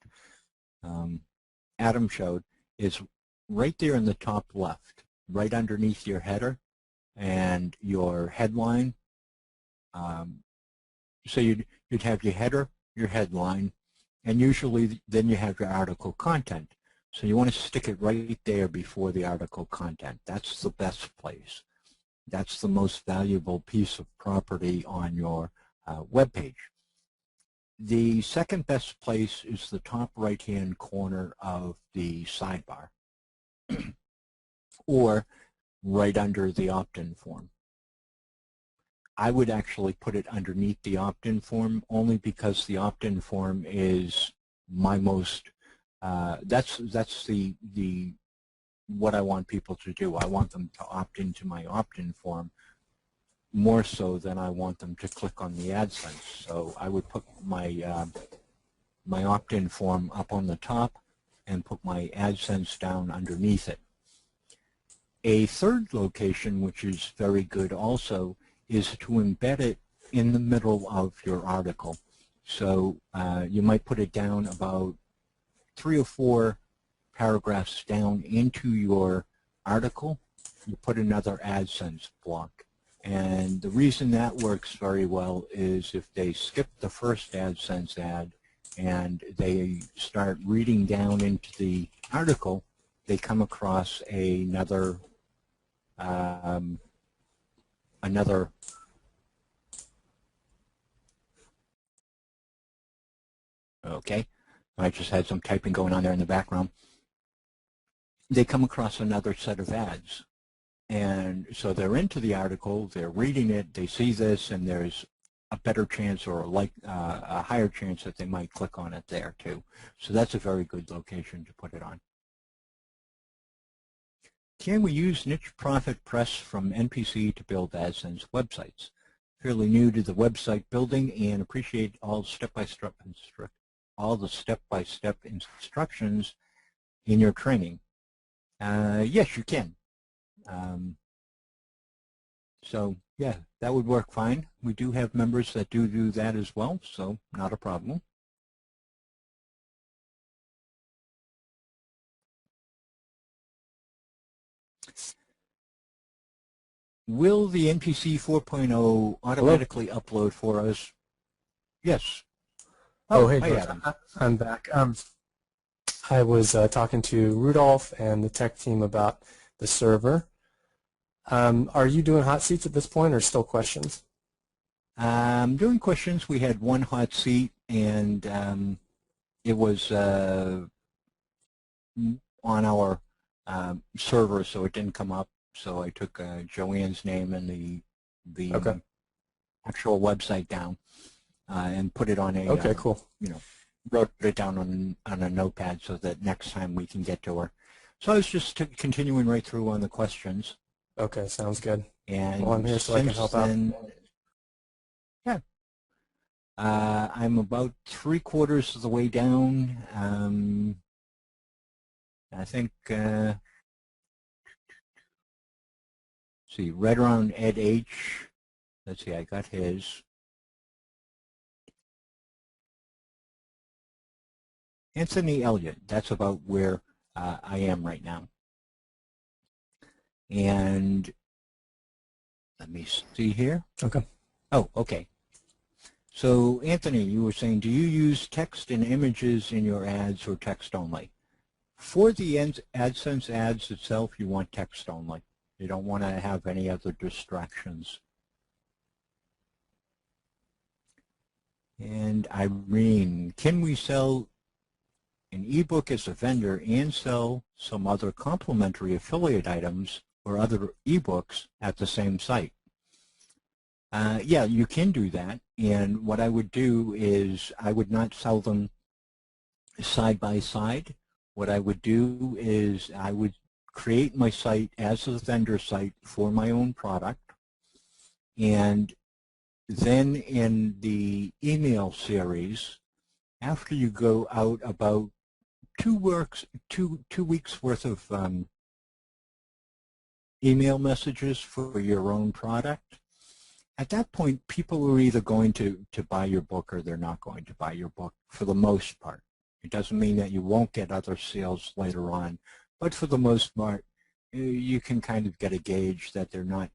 Adam showed, is right there in the top left, right underneath your header and your headline. So you'd have your header, your headline, and usually then you have your article content. So you want to stick it right there before the article content. That's the best place. That's the most valuable piece of property on your web page. The second best place is the top right-hand corner of the sidebar, or right under the opt-in form. I would actually put it underneath the opt-in form, only because the opt-in form is my most, that's what I want people to do. I want them to opt into my opt-in form more so than I want them to click on the AdSense. So I would put my my opt-in form up on the top and put my AdSense down underneath it. A third location, which is very good also, is to embed it in the middle of your article. So you might put it down about 3 or 4 paragraphs down into your article. You put another AdSense block. And the reason that works very well is if they skip the first AdSense ad and they start reading down into the article, they come across another okay, I just had some typing going on there in the background. They come across another set of ads. And so they're into the article, they're reading it, they see this, and there's a better chance or a higher chance that they might click on it there too. So that's a very good location to put it on. Can we use niche profit press from NPC to build AdSense websites? Fairly new to the website building and appreciate all step-by-step instructions in your training. Yes, you can. So yeah, that would work fine. We do have members that do that as well, so not a problem. Will the NPC 4.0 automatically upload for us? Yes. Oh, hey, George, I'm back. I was talking to Rudolph and the tech team about the server. Are you doing hot seats at this point or still questions? Doing questions. We had one hot seat, and it was on our server, so it didn't come up. So I took Joanne's name and the okay. actual website down and put it on a okay, cool. Wrote it down on a notepad so that next time we can get to her. So I was just continuing right through on the questions. Okay, sounds good. And well, I'm here so I can help out. Yeah. I'm about 3/4 of the way down. I think, see, right around Ed H. Let's see, I got his. Anthony Elliott, that's about where I am right now. And let me see here. Okay. Oh, okay. So, Anthony, you were saying, do you use text and images in your ads or text only? For the AdSense ads itself, you want text only. You don't want to have any other distractions. And Irene, can we sell an ebook as a vendor and sell some other complementary affiliate items or other ebooks at the same site? Yeah, you can do that. And what I would do is I would not sell them side by side. What I would do is I would create my site as a vendor site for my own product. And then in the email series, after you go out about 2 weeks worth of email messages for your own product, at that point, people are either going to buy your book or they're not going to buy your book for the most part. It doesn't mean that you won't get other sales later on, but for the most part, you can kind of get a gauge that they're not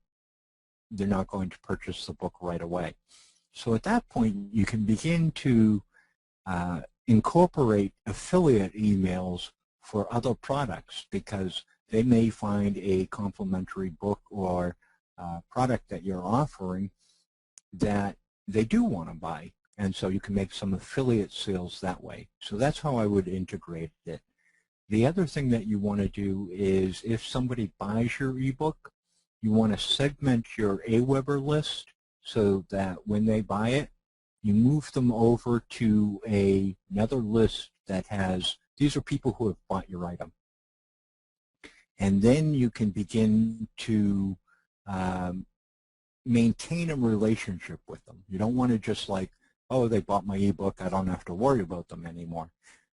going to purchase the book right away. So at that point, you can begin to incorporate affiliate emails for other products because they may find a complementary book or product that you're offering that they do want to buy, and so you can make some affiliate sales that way. So that's how I would integrate it. The other thing that you want to do is if somebody buys your ebook, you want to segment your AWeber list so that when they buy it, you move them over to another list that has, these are people who have bought your item. And then you can begin to maintain a relationship with them. You don't want to just like, oh, they bought my ebook, I don't have to worry about them anymore.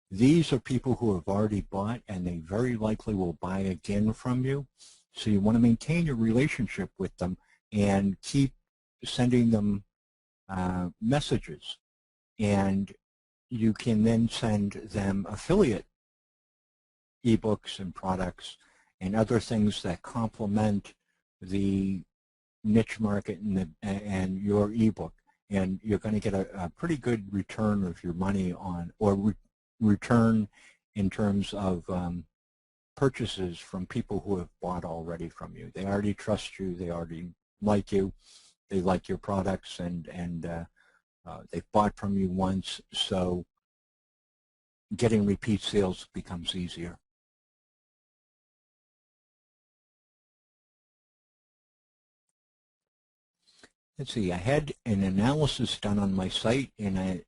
These are people who have already bought, and they very likely will buy again from you. So you want to maintain your relationship with them and keep sending them messages. And you can then send them affiliate ebooks and products and other things that complement the niche market and your ebook. And you're going to get a pretty good return of your money on, or return in terms of purchases from people who have bought already from you. They already trust you. They already like you. They like your products, and they've bought from you once. So getting repeat sales becomes easier. Let's see, I had an analysis done on my site, and it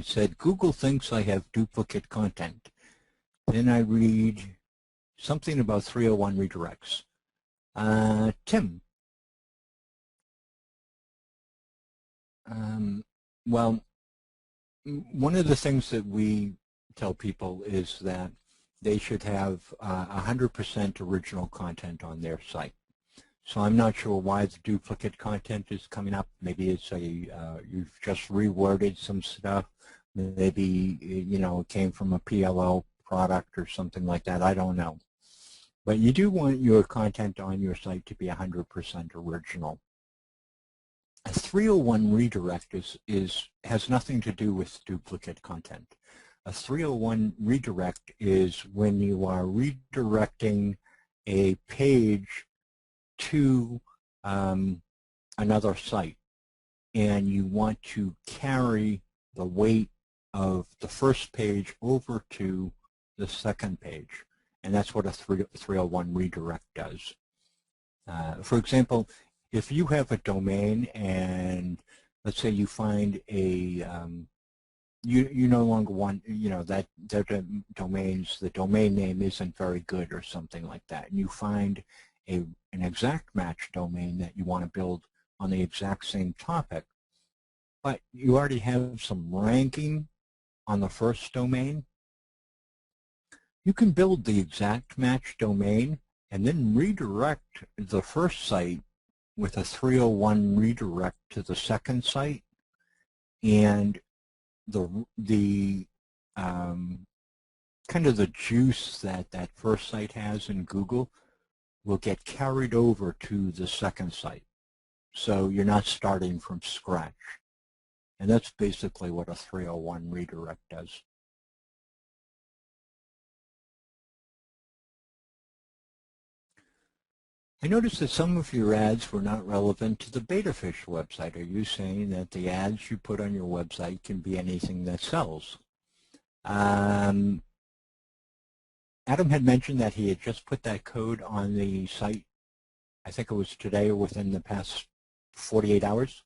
said, Google thinks I have duplicate content. Then I read something about 301 redirects. Tim. Well, one of the things that we tell people is that they should have 100% original content on their site. So I'm not sure why the duplicate content is coming up. Maybe it's you've just reworded some stuff. Maybe, it came from a PLL product or something like that. I don't know. But you do want your content on your site to be 100% original. A 301 redirect has nothing to do with duplicate content. A 301 redirect is when you are redirecting a page to another site, and you want to carry the weight of the first page over to the second page, and that's what a 301 redirect does. For example, if you have a domain and let's say you find a you no longer want, that the domain name isn't very good or something like that, and you find an exact match domain that you want to build on the exact same topic, but you already have some ranking on the first domain, you can build the exact match domain and then redirect the first site with a 301 redirect to the second site, and the kind of the juice that first site has in Google will get carried over to the second site. So you're not starting from scratch. And that's basically what a 301 redirect does. I noticed that some of your ads were not relevant to the Betafish website. Are you saying that the ads you put on your website can be anything that sells? Adam had mentioned that he had just put that code on the site, I think it was today or within the past 48 hours.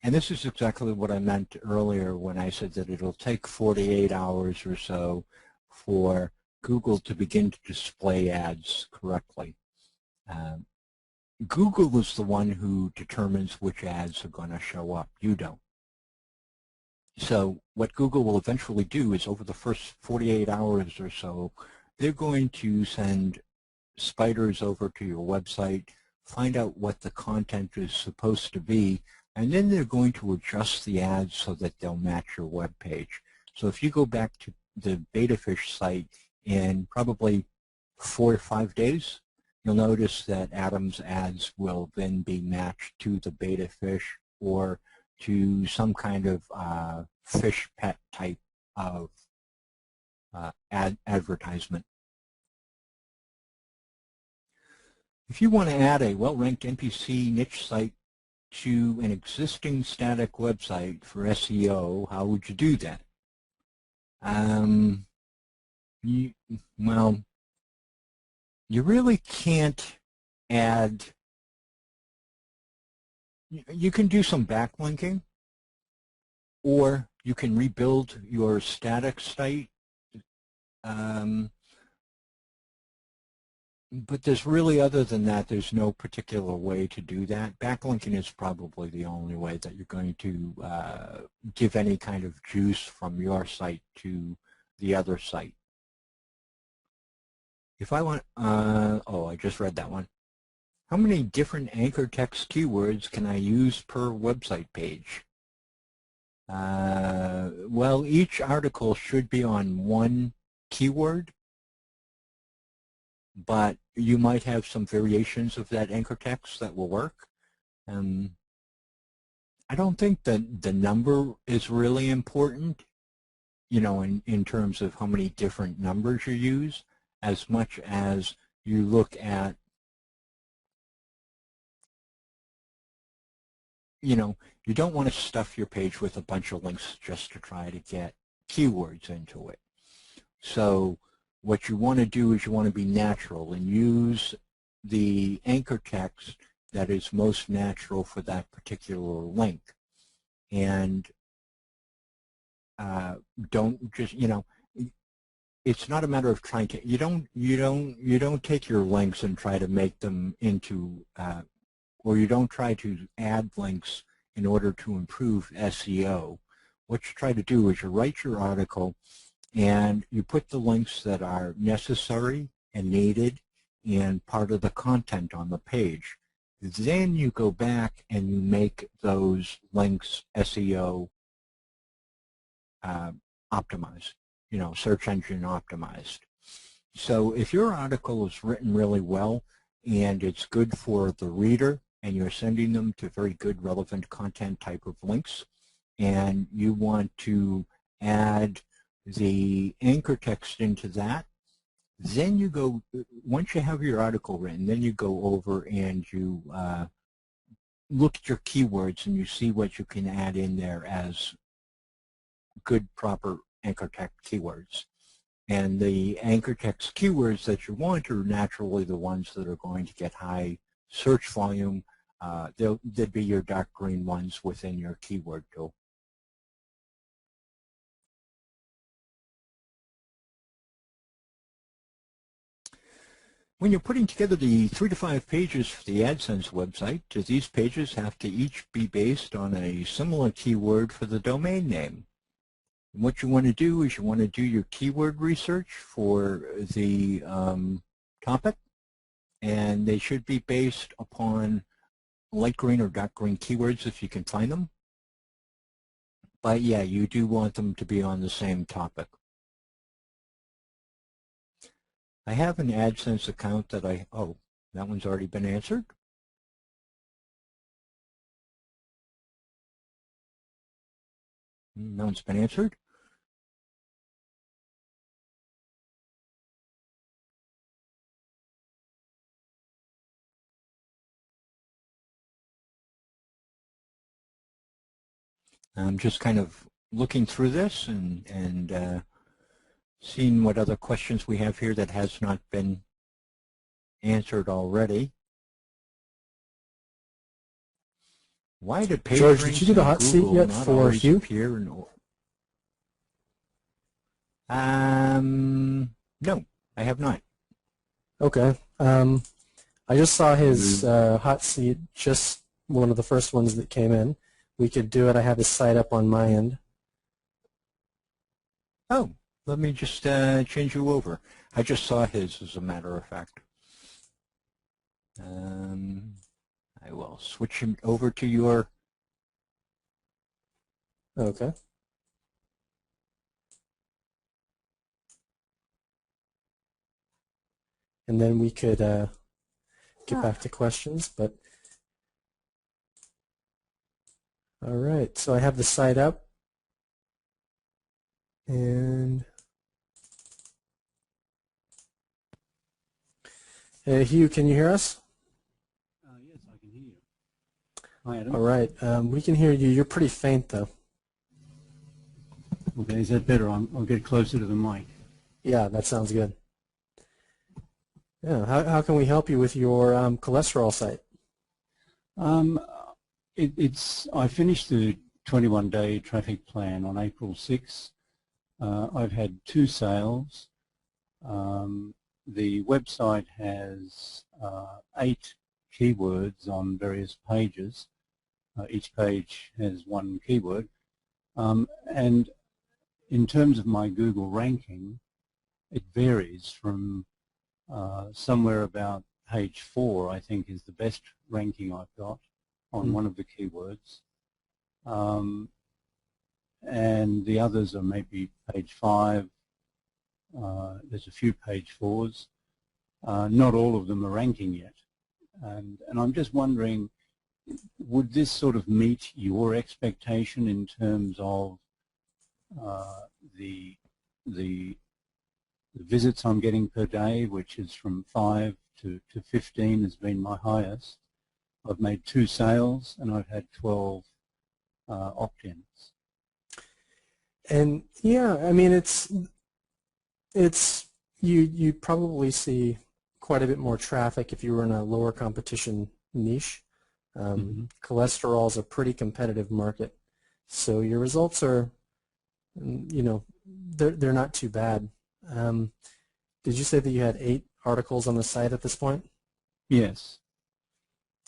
And this is exactly what I meant earlier when I said that it'll take 48 hours or so for Google to begin to display ads correctly. Google is the one who determines which ads are going to show up. You don't. So what Google will eventually do is over the first 48 hours or so, they're going to send spiders over to your website, find out what the content is supposed to be, and then they're going to adjust the ads so that they'll match your web page. So if you go back to the Betafish site in probably 4 or 5 days, you'll notice that Adam's ads will then be matched to the Betafish or to some kind of fish pet type of advertisement. If you want to add a well-ranked NPC niche site to an existing static website for SEO, how would you do that? Well, you really can't add. You can do some backlinking, or you can rebuild your static site But there's really, other than that, there's no particular way to do that. Backlinking is probably the only way that you're going to give any kind of juice from your site to the other site. If I want, oh, I just read that one. How many different anchor text keywords can I use per website page? Well, each article should be on one keyword, but you might have some variations of that anchor text that will work. I don't think that the number is really important, you know, in terms of how many different numbers you use, as much as you look at, you know, you don't want to stuff your page with a bunch of links just to try to get keywords into it. So what you want to do is you want to be natural and use the anchor text that is most natural for that particular link. And don't just, you know, it's not a matter of trying to, you don't take your links and try to make them into, or you don't try to add links in order to improve SEO. What you try to do is you write your article and you put the links that are necessary and needed and part of the content on the page. Then you go back and you make those links SEO optimized, you know, search engine optimized. So if your article is written really well and it's good for the reader and you're sending them to very good relevant content type of links, and you want to add the anchor text into that, then you go, once you have your article written, then you go over and you look at your keywords and you see what you can add in there as good, proper anchor text keywords. And the anchor text keywords that you want are naturally the ones that are going to get high search volume. They'd be your dark green ones within your keyword tool. When you're putting together the 3 to 5 pages for the AdSense website, do these pages have to each be based on a similar keyword for the domain name? And what you want to do is you want to do your keyword research for the topic, and they should be based upon light green or dark green keywords if you can find them. But yeah, you do want them to be on the same topic. I have an AdSense account that oh, that one's already been answered. That one's been answered. I'm just kind of looking through this and seeing what other questions we have here that has not been answered already. Why did page George, ranks did you do the in hot seat Google yet not for always Hugh? appear in no, I have not. Okay. I just saw his hot seat, just one of the first ones that came in. We could do it. I have his site up on my end. Oh, let me just change you over. I just saw his, as a matter of fact. I will switch him over to your... Okay. And then we could get back to questions, but all right, so I have the site up, and Hugh, can you hear us? Yes, I can hear you. Hi, Adam. All right, we can hear you. You're pretty faint, though. Okay, is that better? I'll get closer to the mic. Yeah, that sounds good. Yeah, how can we help you with your cholesterol site? I finished the 21-day traffic plan on April 6th. I've had 2 sales. the website has 8 keywords on various pages. Each page has one keyword. And in terms of my Google ranking, it varies from somewhere about page 4, I think, is the best ranking I've got on one of the keywords. And the others are maybe page 5. There's a few page 4s. Not all of them are ranking yet. And I'm just wondering, would this sort of meet your expectation in terms of the visits I'm getting per day, which is from 5 to 15 has been my highest. I've made 2 sales and I've had 12 opt-ins. And yeah, I mean, you probably see quite a bit more traffic if you were in a lower competition niche. Cholesterol is a pretty competitive market, so your results are, you know, they're not too bad. Did you say that you had 8 articles on the site at this point? Yes.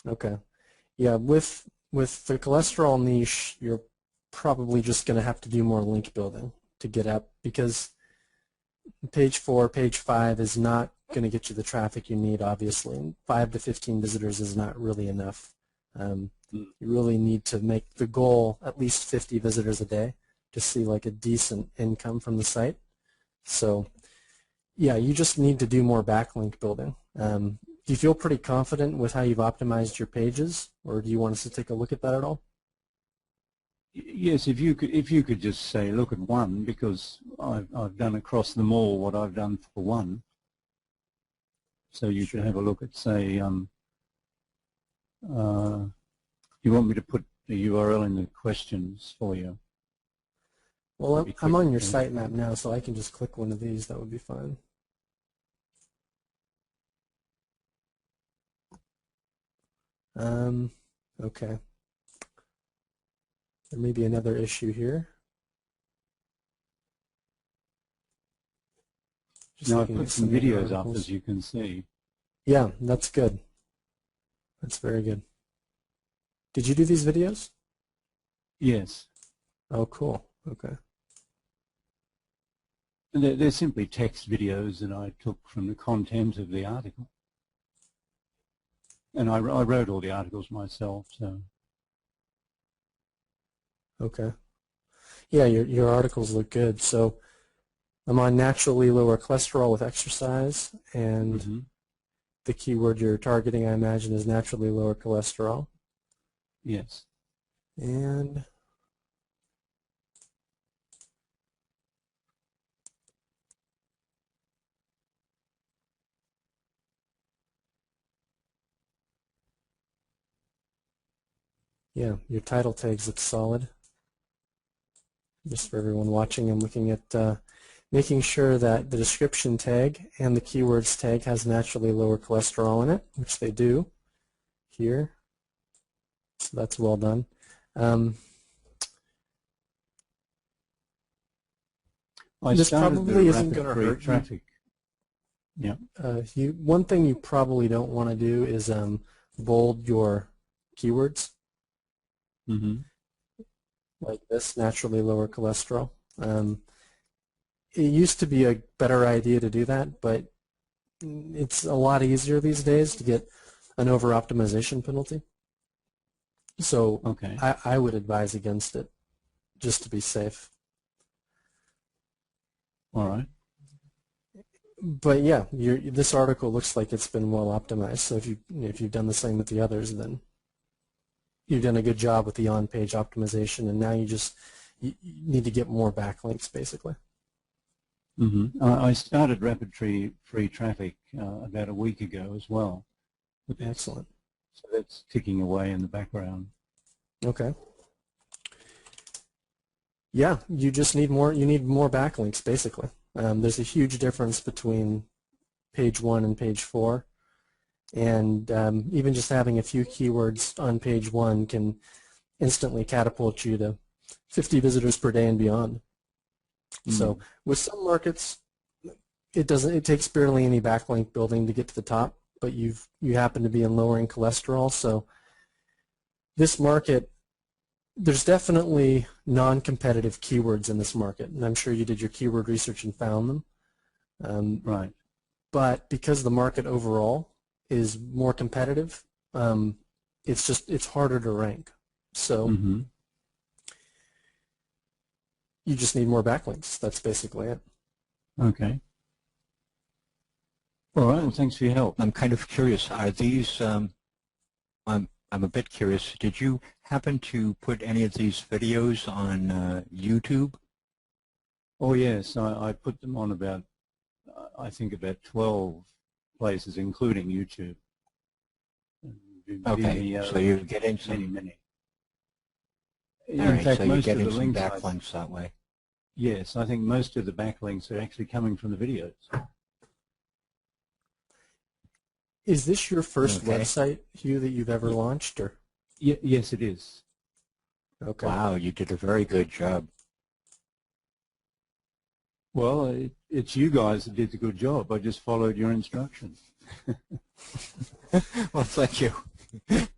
Okay. Yeah, with the cholesterol niche, you're probably just going to have to do more link building to get up, because page 4, page 5 is not going to get you the traffic you need, obviously. And 5 to 15 visitors is not really enough. You really need to make the goal at least 50 visitors a day to see like a decent income from the site. So yeah, you just need to do more backlink building. Do you feel pretty confident with how you've optimized your pages, or do you want us to take a look at that at all? Yes, if you could just say look at one, because I've done across them all what I've done for one. So you Sure. could have a look at, say, you want me to put the URL in the questions for you? Well, I'm on your sitemap now, so I can just click one of these. That would be fine. Okay. There may be another issue here. Just now I've looking put at some of the videos up, articles. as you can see. Yeah, that's good. That's very good. Did you do these videos? Yes. Oh, cool. Okay. And they're simply text videos that I took from the content of the article. And I wrote all the articles myself, so. Okay. Yeah, your articles look good. So I'm on naturally lower cholesterol with exercise, and the keyword you're targeting, I imagine, is naturally lower cholesterol. Yes. And yeah, your title tags look solid. Just for everyone watching, I'm looking at making sure that the description tag and the keywords tag has naturally lower cholesterol in it, which they do here. So that's well done. This probably isn't going to hurt traffic. Yeah. One thing you probably don't want to do is bold your keywords. Like this, naturally lower cholesterol. It used to be a better idea to do that, but it's a lot easier these days to get an over-optimization penalty. So okay. I would advise against it, just to be safe. All right. But yeah, this article looks like it's been well optimized. So if you've done the same with the others, then you've done a good job with the on-page optimization, and now you need to get more backlinks, basically. I started rapid free traffic about a week ago as well. Excellent. So that's ticking away in the background. Okay. Yeah, you just need more. You need more backlinks, basically. There's a huge difference between page 1 and page 4, and even just having a few keywords on page 1 can instantly catapult you to 50 visitors per day and beyond. So with some markets, it takes barely any backlink building to get to the top, but you happen to be in lowering cholesterol. So this market, there's definitely non-competitive keywords in this market, and I'm sure you did your keyword research and found them. Right. But because the market overall is more competitive, it's harder to rank. So you just need more backlinks. That's basically it. Okay. All right. Well, thanks for your help. I'm kind of curious. Are these? I'm a bit curious. Did you happen to put any of these videos on YouTube? Oh yes, I put them on about, I think about 12 places, including YouTube. Okay, so you're getting some. Many. All In right, fact, so you're most of the getting some links, backlinks that way. yes, I think most of the backlinks are actually coming from the videos. Is this your first Okay. website, Hugh, that you've ever launched, or? Yes, it is. Okay. Wow, you did a very good job. Well, it's you guys that did the good job. I just followed your instructions. Well, thank you. The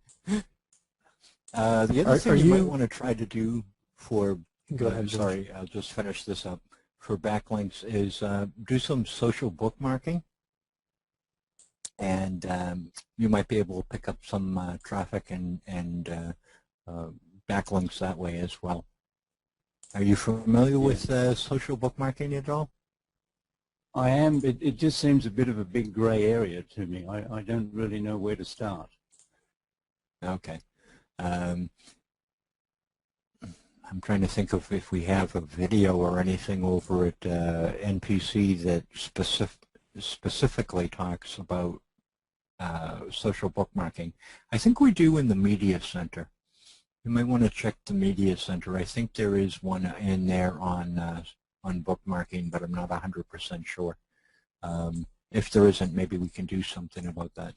other thing you might want to try to do for, Go ahead, George. sorry, I'll just finish this up, for backlinks is do some social bookmarking, and you might be able to pick up some traffic and backlinks that way as well. Are you familiar with social bookmarking at all? I am, but it just seems a bit of a big gray area to me. I don't really know where to start. Okay. I'm trying to think of if we have a video or anything over at NPC that specifically talks about social bookmarking. I think we do in the Media Center. You might want to check the Media Center. I think there is one in there on bookmarking, but I'm not 100% sure. If there isn't, maybe we can do something about that.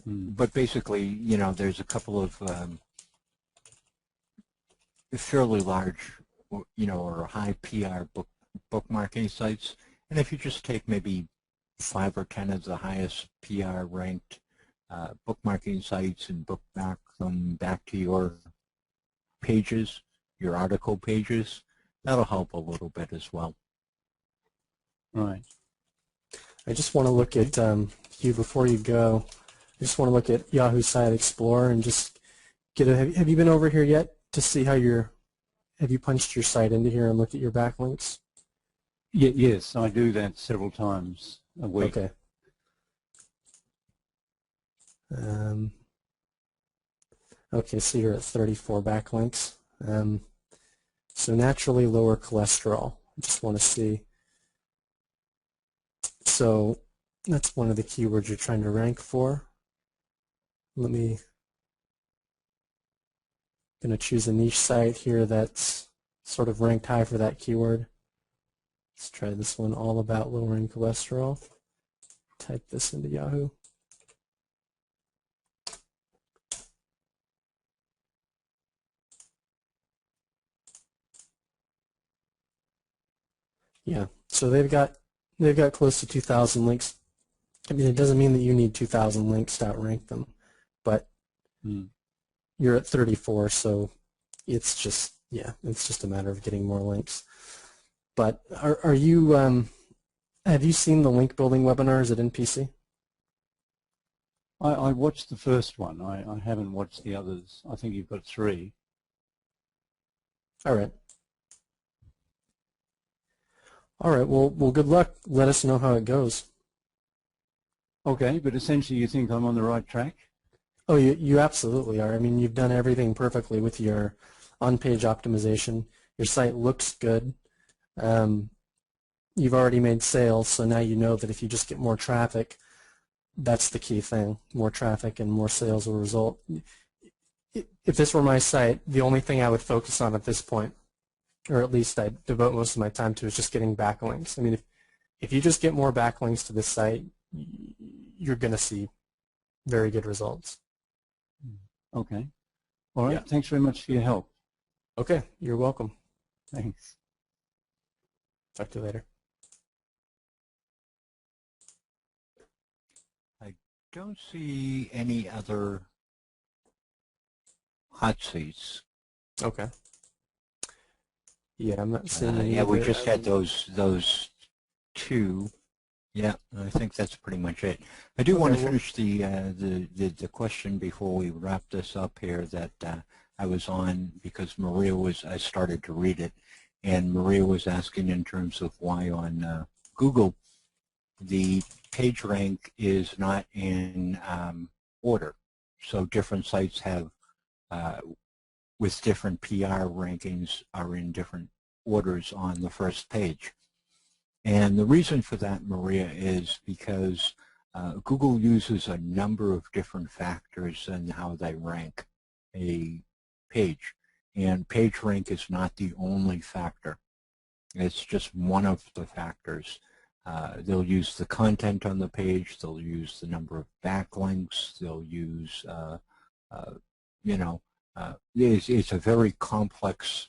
But basically, you know, there's a couple of fairly large, you know, or high PR bookmarking sites, and if you just take maybe 5 or 10 of the highest PR ranked bookmarking sites and bookmark them back to your pages, your article pages, that'll help a little bit as well. Right. I just want to look at, Hugh, before you go, I just want to look at Yahoo Site Explorer and just get a, have you been over here yet to see how have you punched your site into here and looked at your backlinks? Yes, I do that several times a week. Okay. Okay, so you're at 34 backlinks. So naturally lower cholesterol. I just want to see. So that's one of the keywords you're trying to rank for. I'm going to choose a niche site here that's sort of ranked high for that keyword. Let's try this one, all about lowering cholesterol. Type this into Yahoo. Yeah, so they've got close to 2,000 links. I mean, it doesn't mean that you need 2,000 links to outrank them, but you're at 34, so it's just, yeah, it's just a matter of getting more links. But are you, have you seen the link building webinars at NPC? I watched the first one. I haven't watched the others. I think you've got 3. All right. All right, well, good luck. Let us know how it goes. Okay, but essentially you think I'm on the right track? Oh, you absolutely are. I mean, you've done everything perfectly with your on-page optimization. Your site looks good. You've already made sales, so now you know that if you just get more traffic, that's the key thing. More traffic and more sales will result. If this were my site, the only thing I would focus on at this point, or at least I devote most of my time to, is just getting backlinks. I mean, if you just get more backlinks to this site, you're going to see very good results. Okay. All right. Yeah. Thanks very much for your help. Okay. You're welcome. Thanks. Talk to you later. I don't see any other hot seats. Okay. Yeah, I'm not seeing any. Yeah, we just had those two. Yeah, I think that's pretty much it. I do want to finish the question before we wrap this up here that I was on, because I started to read it, and Maria was asking in terms of why on Google the page rank is not in order. So different sites have with different PR rankings are in different orders on the first page. And the reason for that, Maria, is because Google uses a number of different factors in how they rank a page. And page rank is not the only factor. It's just one of the factors. They'll use the content on the page. They'll use the number of backlinks. They'll use, it's a very complex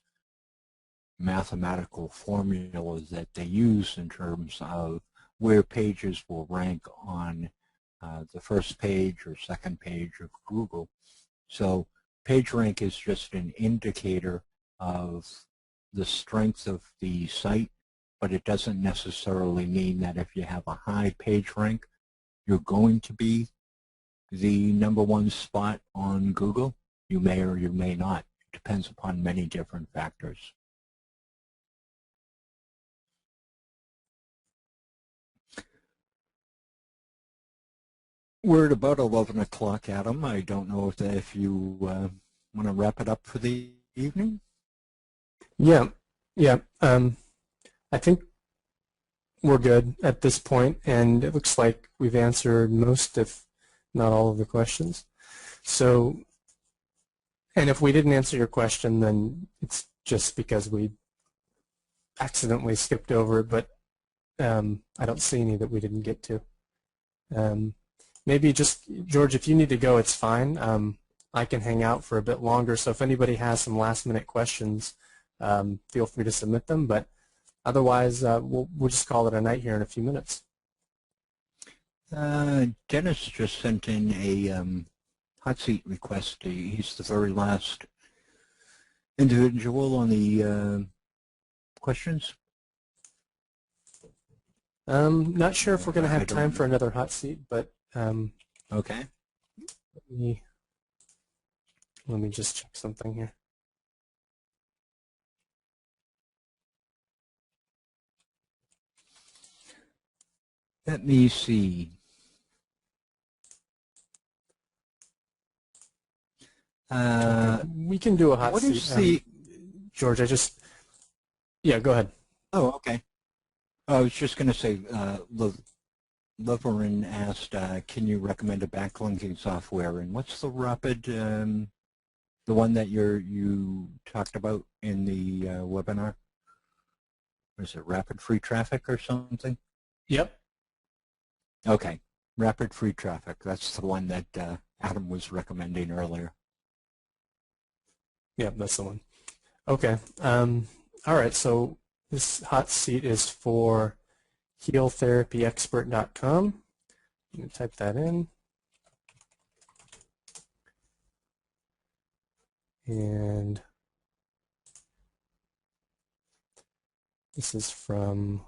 mathematical formula that they use in terms of where pages will rank on the first page or second page of Google. So PageRank is just an indicator of the strength of the site, but it doesn't necessarily mean that if you have a high PageRank, you're going to be the #1 spot on Google. You may or you may not. It depends upon many different factors. We're at about 11 o'clock, Adam. I don't know if you want to wrap it up for the evening? Yeah. I think we're good at this point, and it looks like we've answered most, if not all, of the questions. So, and if we didn't answer your question, then it's just because we accidentally skipped over it, but I don't see any that we didn't get to. Maybe just, George, if you need to go, it's fine. I can hang out for a bit longer, so if anybody has some last-minute questions, feel free to submit them, but otherwise, we'll just call it a night here in a few minutes. Dennis just sent in a hot seat request. He's the very last individual on the questions. Not sure if we're going to have time for another hot seat, but okay. Let me just check something here. Let me see. We can do a hot seat. What is the... George, yeah, go ahead. Oh, okay. I was just going to say, Leverin asked, can you recommend a backlinking software? And what's the Rapid, the one that you talked about in the webinar? Was it Rapid Free Traffic or something? Yep. Okay, Rapid Free Traffic. That's the one that Adam was recommending earlier. Yep, that's the one. Okay. All right, so this hot seat is for healtherapyexpert.com. I'm going to type that in. And this is from,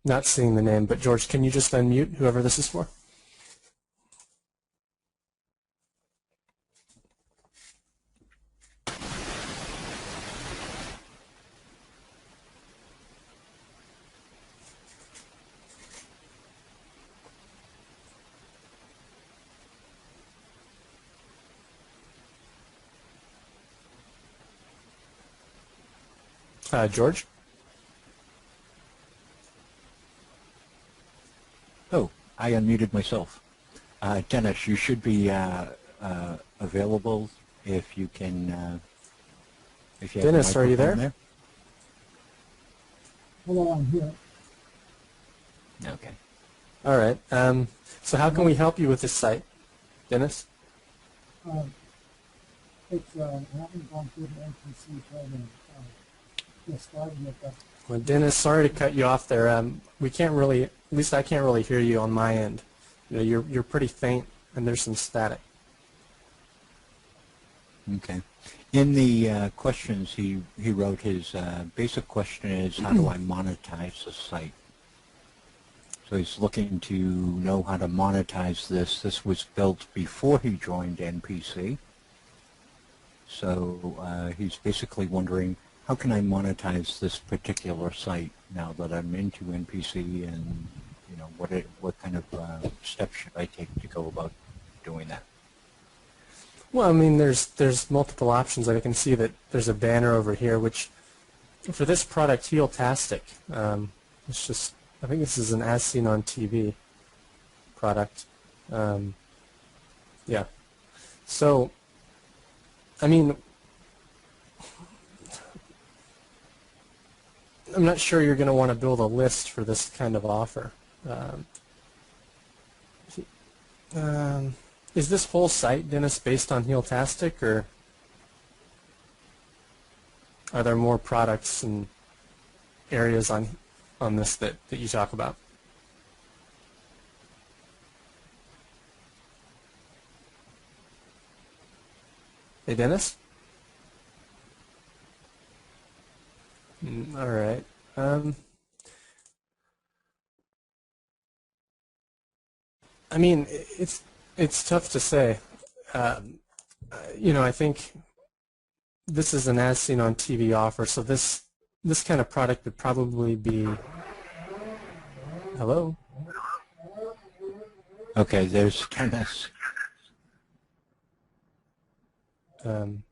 not seeing the name, but George, can you just unmute whoever this is for? George? Oh, I unmuted myself. Dennis, you should be available if you can. If you Dennis, are you there? Hello, I'm here. Okay. All right. So how can we help you with this site, Dennis? It's I haven't gone through the NPC training. Just starting it, but Well, Dennis, sorry to cut you off there. We can't really, at least I can't really hear you on my end. You know, you're pretty faint, and there's some static. Okay. In the questions, he wrote his basic question is, how do I monetize the site? So he's looking to know how to monetize this. This was built before he joined NPC. So he's basically wondering, how can I monetize this particular site now that I'm into NPC, and you know what kind of steps should I take to go about doing that? Well, I mean, there's multiple options. I can see that there's a banner over here, which for this product, Heeltastic, it's just, I think this is an as seen on TV product. Yeah. So, I mean, I'm not sure you're going to want to build a list for this kind of offer. Is this whole site, Dennis, based on Heeltastic, or are there more products and areas on this that you talk about? Hey, Dennis? All right. I mean, it's tough to say. You know, I think this is an as seen on TV offer, so this kind of product would probably be. Hello? Okay, there's Dennis. I'm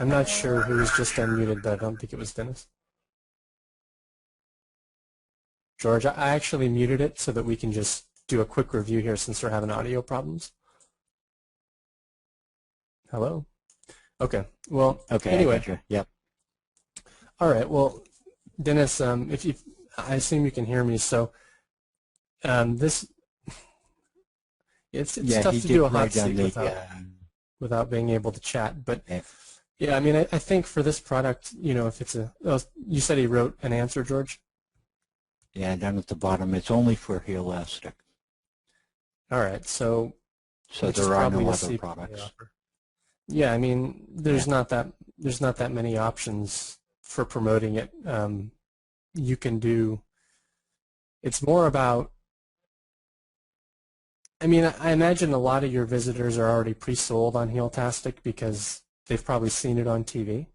not sure who was just unmuted, but I don't think it was Dennis. George, I actually muted it so that we can just do a quick review here since we're having audio problems. Hello? Okay. Well, Okay, anyway. I got you. Yep. All right. Well, Dennis, if you, I assume you can hear me. So, it's Yeah, tough he to did do a write hot down seat the, without being able to chat. But yeah. yeah, I mean, I think for this product, you know, if it's a, oh, you said he wrote an answer, George? Yeah, down at the bottom, it's only for Heelastic. All right. So there are no other products. Offer. Yeah, I mean, there's not that many options for promoting it. You can do. It's more about. I mean, I imagine a lot of your visitors are already pre-sold on Heeltastic because they've probably seen it on TV,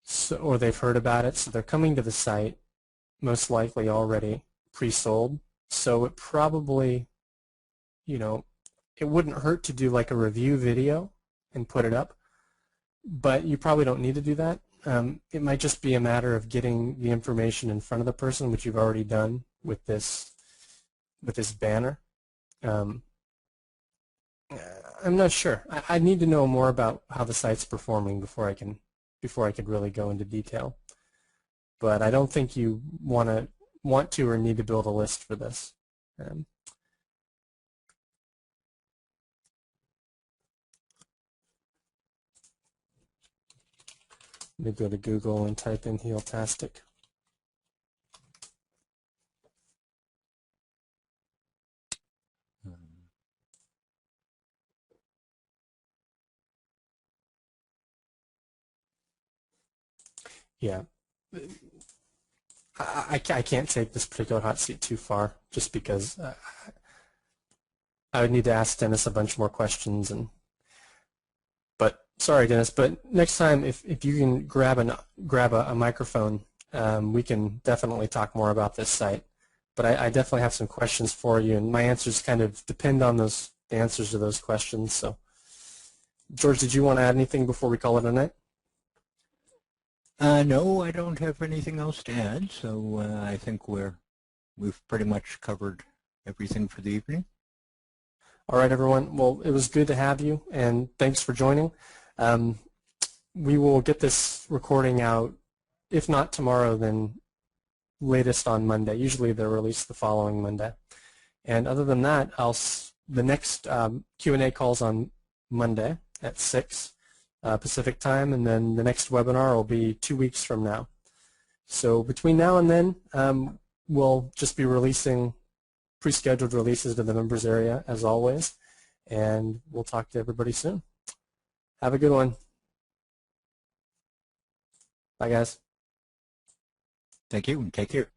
so, or they've heard about it, so they're coming to the site most likely already pre-sold. So it probably, you know, it wouldn't hurt to do like a review video and put it up, but you probably don't need to do that. It might just be a matter of getting the information in front of the person, which you've already done with this banner. I'm not sure. I need to know more about how the site's performing before I could really go into detail. But I don't think you want to or need to build a list for this. Let me go to Google and type in Heeltastic. Yeah. I can't take this particular hot seat too far just because I would need to ask Dennis a bunch more questions. But sorry, Dennis, but next time if you can grab a microphone, we can definitely talk more about this site. But I definitely have some questions for you, and my answers kind of depend on the answers to those questions. So, George, did you want to add anything before we call it a night? No, I don't have anything else to add, so I think we've pretty much covered everything for the evening. All right, everyone. Well, it was good to have you, and thanks for joining. We will get this recording out, if not tomorrow, then latest on Monday. Usually they're released the following Monday. And other than that, the next Q&A call's on Monday at 6. Pacific time, and then the next webinar will be 2 weeks from now. So between now and then, we'll just be releasing pre-scheduled releases to the members area as always, and we'll talk to everybody soon. Have a good one. Bye, guys. Thank you, and take care.